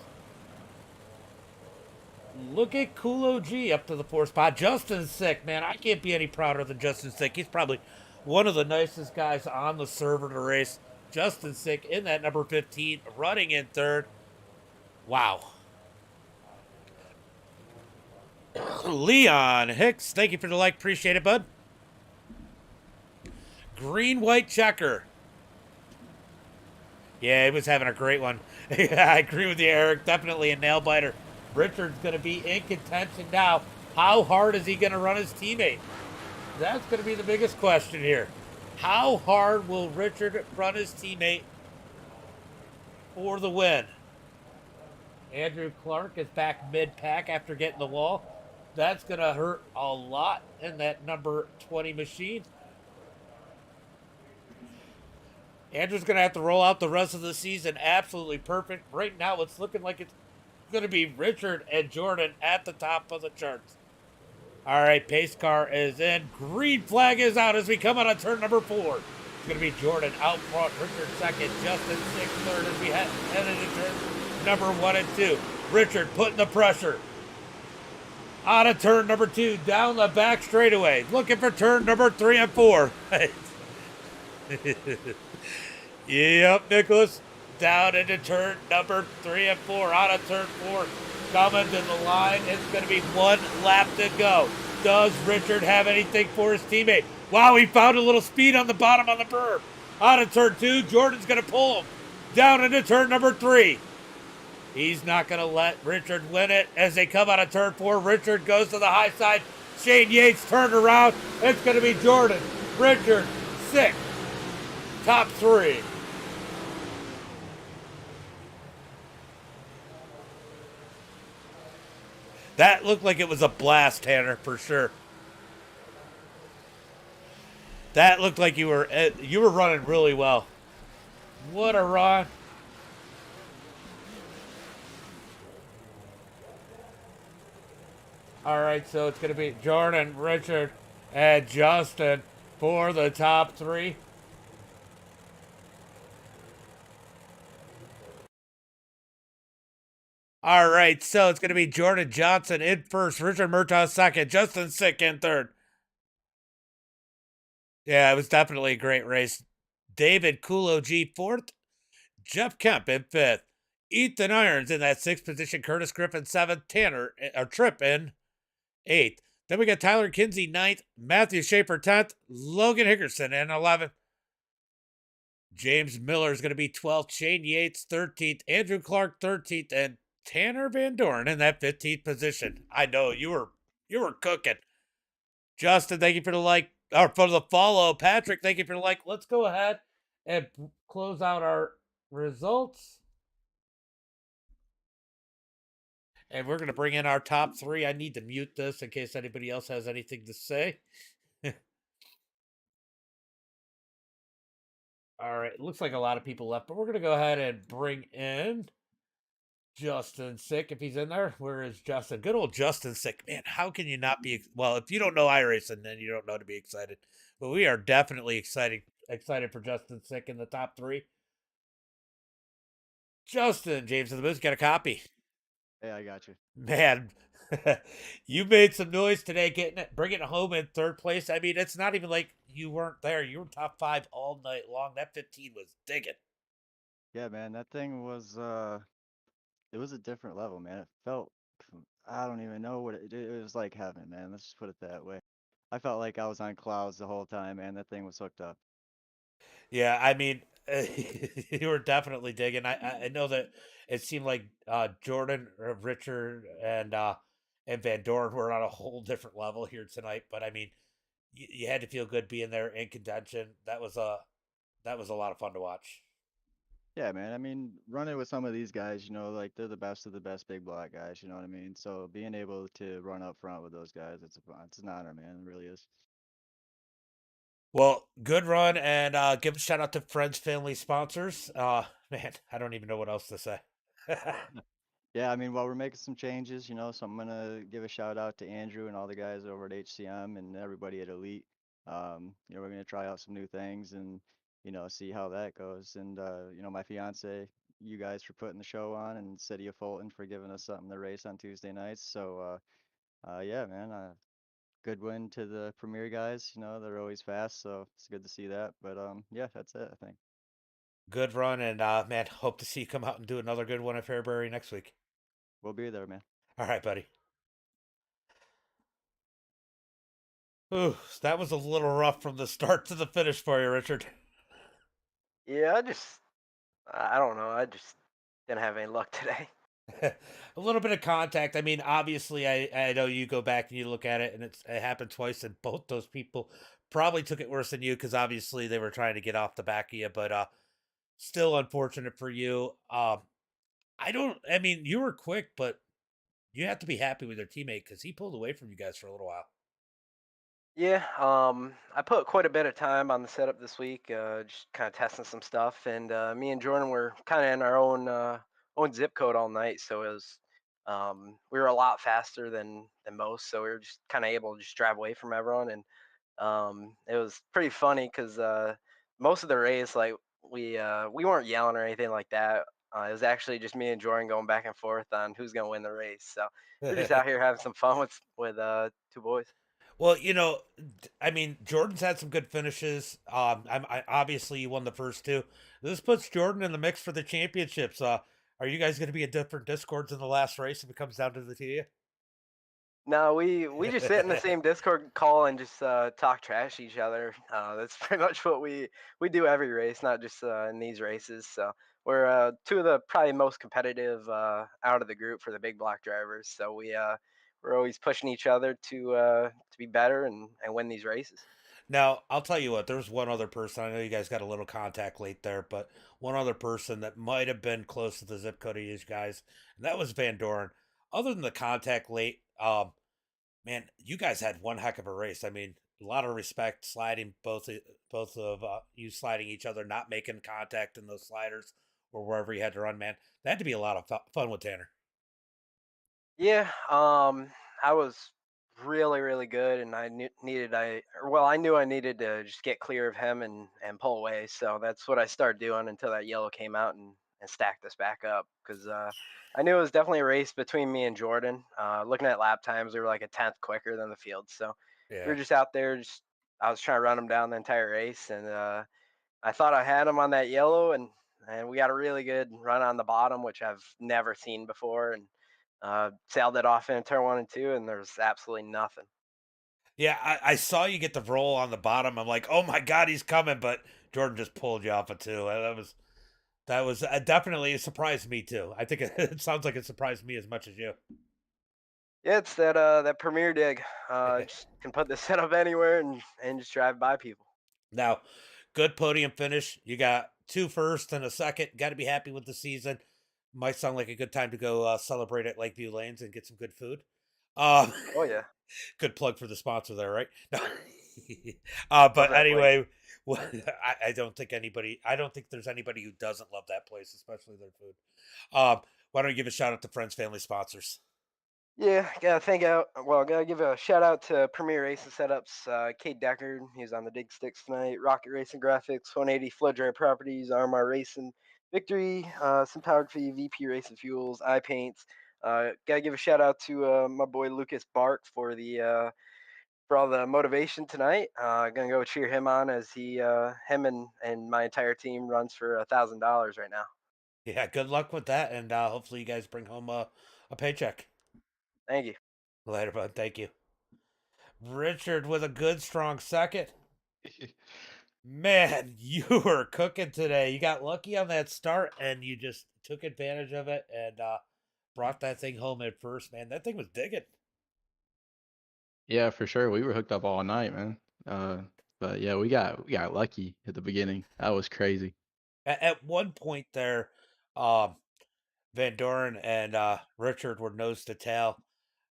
Look at Kulo G up to the 4th spot. Justin Sick, man, I can't be any prouder than Justin Sick. He's probably one of the nicest guys on the server to race. Justin Sick in that number 15, running in 3rd. Wow. Leon Hicks, thank you for the like. Appreciate it, bud. Green-white checker. Yeah, he was having a great one. I agree with you, Eric. Definitely a nail-biter. Richard's going to be in contention now. How hard is he going to run his teammate? That's going to be the biggest question here. How hard will Richard run his teammate for the win? Andrew Clark is back mid-pack after getting the wall. That's going to hurt a lot in that number 20 machine. Andrew's going to have to roll out the rest of the season absolutely perfect. Right now, it's looking like it's going to be Richard and Jordan at the top of the charts. All right, pace car is in. Green flag is out as we come out on turn number 4. It's going to be Jordan out front, Richard 2nd, Justin 6th, 3rd as we head into turn number 1 and 2. Richard putting the pressure. Out of turn number 2, down the back straightaway. Looking for turn number 3 and 4. Yep, Nicholas. Down into turn number 3 and 4. Out of turn 4. Coming to the line. It's going to be 1 lap to go. Does Richard have anything for his teammate? Wow, he found a little speed on the bottom on the berm. Out of turn 2, Jordan's going to pull him. Down into turn number 3. He's not going to let Richard win it. As they come out of turn 4, Richard goes to the high side. Shane Yates turned around. It's going to be Jordan. Richard, 6. Top 3. That looked like it was a blast, Tanner, for sure. That looked like you were running really well. What a run! All right, so it's going to be Jordan, Richard, and Justin for the top three. All right, so it's going to be Jordan Johnson in first, Richard Murtaugh second, Justin Sick in third. Yeah, it was definitely a great race. David Kulo G fourth, Jeff Kemp in fifth, Ethan Irons in that sixth position, Curtis Griffin seventh, Tanner or Tripp in eighth. Then we got Tyler Kinsey ninth, Matthew Schaefer 10th, Logan Hickerson in 11th. James Miller is going to be 12th, Shane Yates 13th, Andrew Clark 13th, and Tanner Van Dorn in that 15th position. I know you were cooking. Justin, thank you for the like or for the follow. Patrick, thank you for the like. Let's go ahead and close out our results. And we're going to bring in our top three. I need to mute this in case anybody else has anything to say. All right. It looks like a lot of people left, but we're going to go ahead and bring in Justin Sick if he's in there. Where is Justin? Good old Justin Sick. Man, how can you not be? Well, if you don't know iRacing, then you don't know to be excited. But we are definitely excited for Justin Sick in the top three. Justin, James of the Moose, got a copy. Hey, I got you. Man, you made some noise today bringing it home in third place. I mean, it's not even like you weren't there. You were top five all night long. That 15 was digging. Yeah, man, that thing was it was a different level, man. It felt I don't even know what it was like heaven, man. Let's just put it that way. I felt like I was on clouds the whole time, man. That thing was hooked up. Yeah, I mean, you were definitely digging. I know that it seemed like Jordan, Richard, and Van Dorn were on a whole different level here tonight. But I mean, you had to feel good being there in contention. That was a lot of fun to watch. Yeah, man. I mean, running with some of these guys, like they're the best of the best big black guys, you know what I mean? So being able to run up front with those guys, it's an honor, man. It really is. Well, good run, and give a shout out to friends, family, sponsors. Man, I don't even know what else to say. Yeah, I mean, while we're making some changes, so I'm gonna give a shout out to Andrew and all the guys over at HCM and everybody at Elite. We're gonna try out some new things and, see how that goes. And my fiance, you guys for putting the show on, and City of Fulton for giving us something to race on Tuesday nights. So, yeah, man, good win to the Premier guys. They're always fast, so it's good to see that. But yeah, that's it, I think. Good run, and man, hope to see you come out and do another good one at Fairbury next week. We'll be there, man. All right, buddy. Ooh, that was a little rough from the start to the finish for you, Richard. Yeah, I don't know. I just didn't have any luck today. A little bit of contact. I mean, obviously, I know you go back and you look at it, and it happened twice, and both those people probably took it worse than you because obviously they were trying to get off the back of you. But still unfortunate for you. I don't. I mean, you were quick, but you have to be happy with your teammate because he pulled away from you guys for a little while. Yeah, I put quite a bit of time on the setup this week, just kind of testing some stuff, and me and Jordan were kind of in our own zip code all night, so we were a lot faster than most, so we were just kind of able to just drive away from everyone, and it was pretty funny because most of the race, like we weren't yelling or anything like that. It was actually just me and Jordan going back and forth on who's gonna win the race. So we're just out here having some fun with two boys. Well, I mean, Jordan's had some good finishes. Obviously you won the first two. This puts Jordan in the mix for the championships. Are you guys going to be in different discords in the last race if it comes down to the two of you? No, we just sit in the same Discord call and just talk trash to each other. That's pretty much what we do every race, not just in these races. So we're two of the probably most competitive out of the group for the big block drivers. So we're always pushing each other to be better and win these races. Now, I'll tell you what, there's one other person. I know you guys got a little contact late there, but one other person that might have been close to the zip code of you guys, and that was Van Dorn. Other than the contact late, man, you guys had one heck of a race. I mean, a lot of respect sliding both of you sliding each other, not making contact in those sliders or wherever you had to run, man. That had to be a lot of fun with Tanner. Yeah, I was really, really good, and I knew I needed to just get clear of him and pull away. So that's what I started doing until that yellow came out and stacked us back up because I knew it was definitely a race between me and Jordan. Looking at lap times, we were like a tenth quicker than the field, so we Yeah. were just out there. Just I was trying to run him down the entire race, and I thought I had him on that yellow, and we got a really good run on the bottom, which I've never seen before, and sailed it off in turn 1 and 2, and there's absolutely nothing. Yeah, I saw you get the roll on the bottom. I'm like, oh my god, he's coming, but Jordan just pulled you off of two. That was definitely it surprised me too. I think it sounds like it surprised me as much as you. Yeah, it's that premier dig. Just can put this setup anywhere and just drive by people. Now, good podium finish. You got two first and a second. Got to be happy with the season. Might sound like a good time to go celebrate at Lakeview Lanes and get some good food. Um, Oh yeah, good plug for the sponsor there, right? No. love But that place. anyway, I don't think anybody. I don't think there's anybody who doesn't love that place, especially their food. Why don't you give a shout out to friends, family, sponsors? Yeah, gotta give a shout out to Premier Racing Setups, Kate Deckard, he's on the dig sticks tonight, Rocket Racing Graphics, 180 Flood Dry Properties, RMR Racing, Victory, Cinematography, VP Racing Fuels, Eye Paints. Gotta give a shout out to my boy Lucas Bart for all the motivation tonight. Gonna go cheer him on as him and my entire team runs for $1,000 right now. Yeah, good luck with that, and hopefully you guys bring home a paycheck. Thank you. Later, bud. Thank you. Richard with a good, strong second. Man, you were cooking today. You got lucky on that start, and you just took advantage of it and brought that thing home at first. Man, that thing was digging. Yeah, for sure. We were hooked up all night, man. Uh, but yeah, we got lucky at the beginning. That was crazy. At one point there, Van Doren and Richard were nose to tail,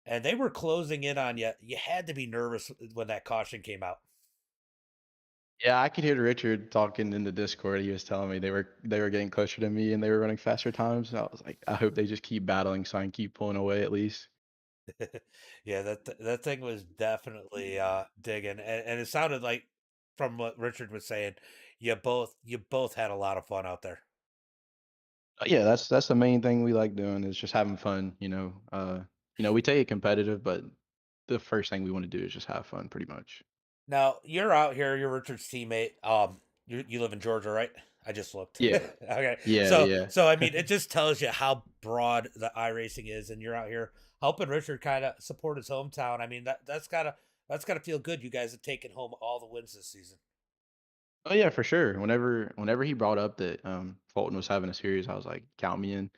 and they were closing in on you. You had to be nervous when that caution came out. Yeah, I could hear Richard talking in the Discord. He was telling me they were getting closer to me and they were running faster times. And I was like, I hope they just keep battling so I can keep pulling away at least. Yeah, that thing was definitely digging, and it sounded like from what Richard was saying, you both had a lot of fun out there. Yeah, that's the main thing we like doing is just having fun. We take it competitive, but the first thing we want to do is just have fun, pretty much. Now you're out here. You're Richard's teammate. You live in Georgia, right? I just looked. Yeah, Okay, yeah, so yeah. so I mean, it just tells you how broad the iRacing is, and you're out here helping Richard kind of support his hometown. I mean, that's gotta feel good. You guys have taken home all the wins this season. Oh yeah, for sure. Whenever he brought up that Fulton was having a series, I was like, count me in.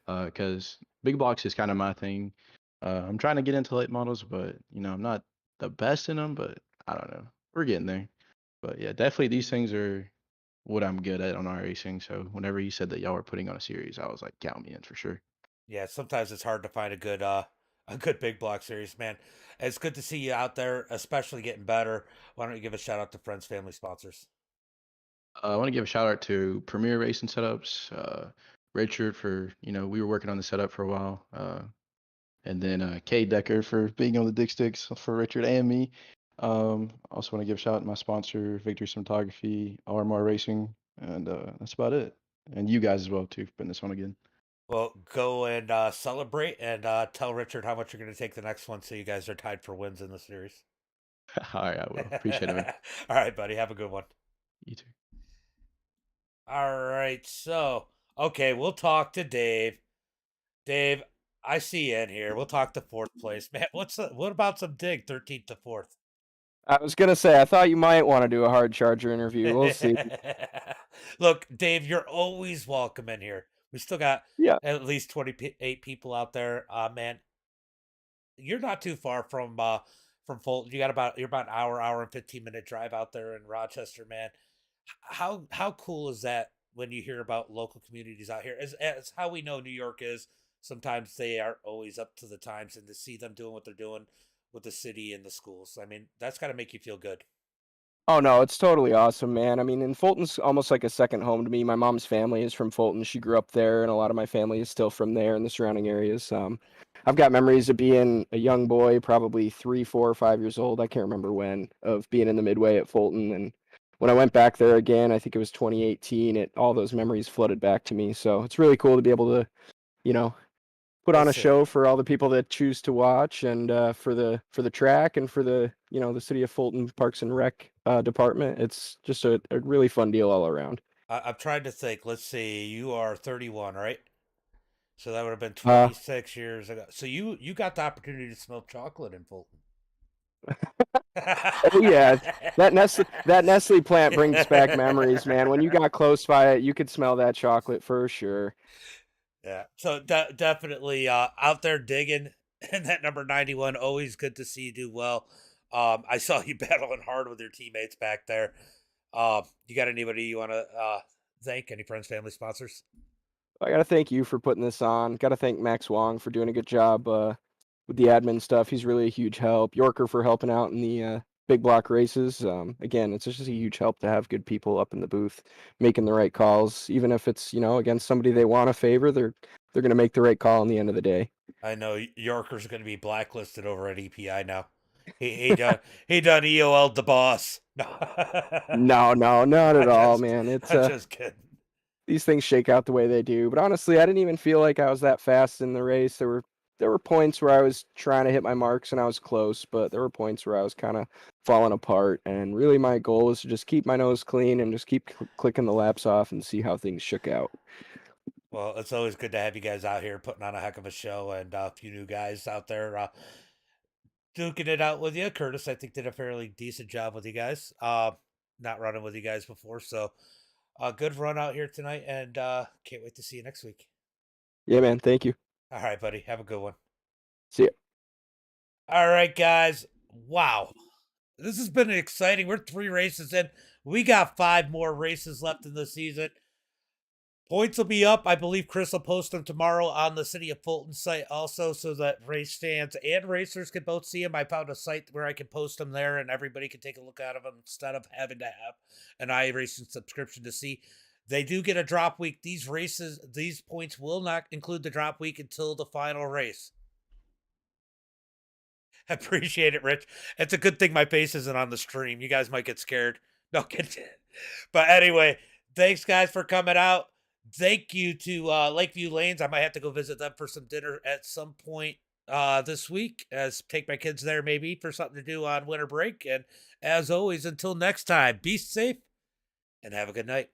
Because big blocks is kind of my thing. I'm trying to get into late models, but I'm not the best in them. But I don't know, we're getting there. But yeah, definitely these things are what I'm good at on iRacing. So whenever he said that y'all were putting on a series, I was like, count me in for sure. Yeah, sometimes it's hard to find a good big block series, man. It's good to see you out there, especially getting better. Why don't you give a shout out to friends, family, sponsors? I want to give a shout out to Premier Racing Setups, Richard for we were working on the setup for a while, and then Kay Decker for being on the Dick Sticks for Richard and me. Also want to give a shout out to my sponsor, Victory Cinematography, RMR Racing, and that's about it. And you guys as well too for putting this on again. Well, go and celebrate and tell Richard how much you're going to take the next one, so you guys are tied for wins in the series. All right, I will. Appreciate it, man. All right, buddy. Have a good one. You too. All right. So, okay, we'll talk to Dave. Dave, I see you in here. We'll talk to fourth place, man. What about some dig 13th to fourth? I was gonna say, I thought you might want to do a hard charger interview. We'll see. Look, Dave, you're always welcome in here. We still got Yeah. at least 28 people out there. Man, you're not too far from Fulton. You're about an hour and 15-minute drive out there in Rochester, man. How cool is that when you hear about local communities out here? As how we know New York is, sometimes they aren't always up to the times, and to see them doing what they're doing with the city and the schools. I mean, that's got to make you feel good. Oh no, it's totally awesome, man. I mean, and Fulton's almost like a second home to me. My mom's family is from Fulton. She grew up there, and a lot of my family is still from there and the surrounding areas. I've got memories of being a young boy, probably 3, 4, 5 years old. I can't remember when, of being in the Midway at Fulton. And when I went back there again, I think it was 2018. All those memories flooded back to me. So it's really cool to be able to, you know, put on a Listen. show for all the people that choose to watch, and for the track, and for the the city of Fulton Parks and Rec department. It's just a really fun deal all around. I'm trying to think. Let's see. You are 31, right? So that would have been Uh, 26 years ago. So you got the opportunity to smell chocolate in Fulton. oh yeah, that Nestle plant brings back memories, man. When you got close by it, you could smell that chocolate for sure. Yeah. So definitely out there digging, and that number 91. Always good to see you do well. I saw you battling hard with your teammates back there. You got anybody you want to thank? Any friends, family, sponsors? I gotta thank you for putting this on. Gotta thank Max Wong for doing a good job with the admin stuff. He's really a huge help. Yorker for helping out in the big block races. Again, it's just a huge help to have good people up in the booth making the right calls. Even if it's against somebody they want to favor, they're gonna make the right call in the end of the day. I know Yorker's going to be blacklisted over at EPI now. He done EOL'd the boss. No, not at all, just, man. It's I'm just kidding. these things shake out the way they do. But honestly, I didn't even feel like I was that fast in the race. There were points where I was trying to hit my marks and I was close, but there were points where I was kind of falling apart. And really, my goal was to just keep my nose clean and just keep clicking the laps off and see how things shook out. Well, it's always good to have you guys out here putting on a heck of a show, and a few new guys out there duking it out with you. Curtis, I think, did a fairly decent job with you guys. Not running with you guys before, so good run out here tonight, and can't wait to see you next week. Yeah, man. Thank you. All right, buddy. Have a good one. See ya. All right, guys. Wow. This has been exciting. We're 3 races in. We got 5 more races left in the season. Points will be up. I believe Chris will post them tomorrow on the City of Fulton site also, so that race fans and racers can both see them. I found a site where I can post them there, and everybody can take a look at them instead of having to have an iRacing subscription to see. They do get a drop week. These points will not include the drop week until the final race. I appreciate it, Rich. It's a good thing my face isn't on the stream. You guys might get scared. No, but anyway, thanks guys for coming out. Thank you to Lakeview Lanes. I might have to go visit them for some dinner at some point this week, as take my kids there maybe for something to do on winter break. And as always, until next time, be safe and have a good night.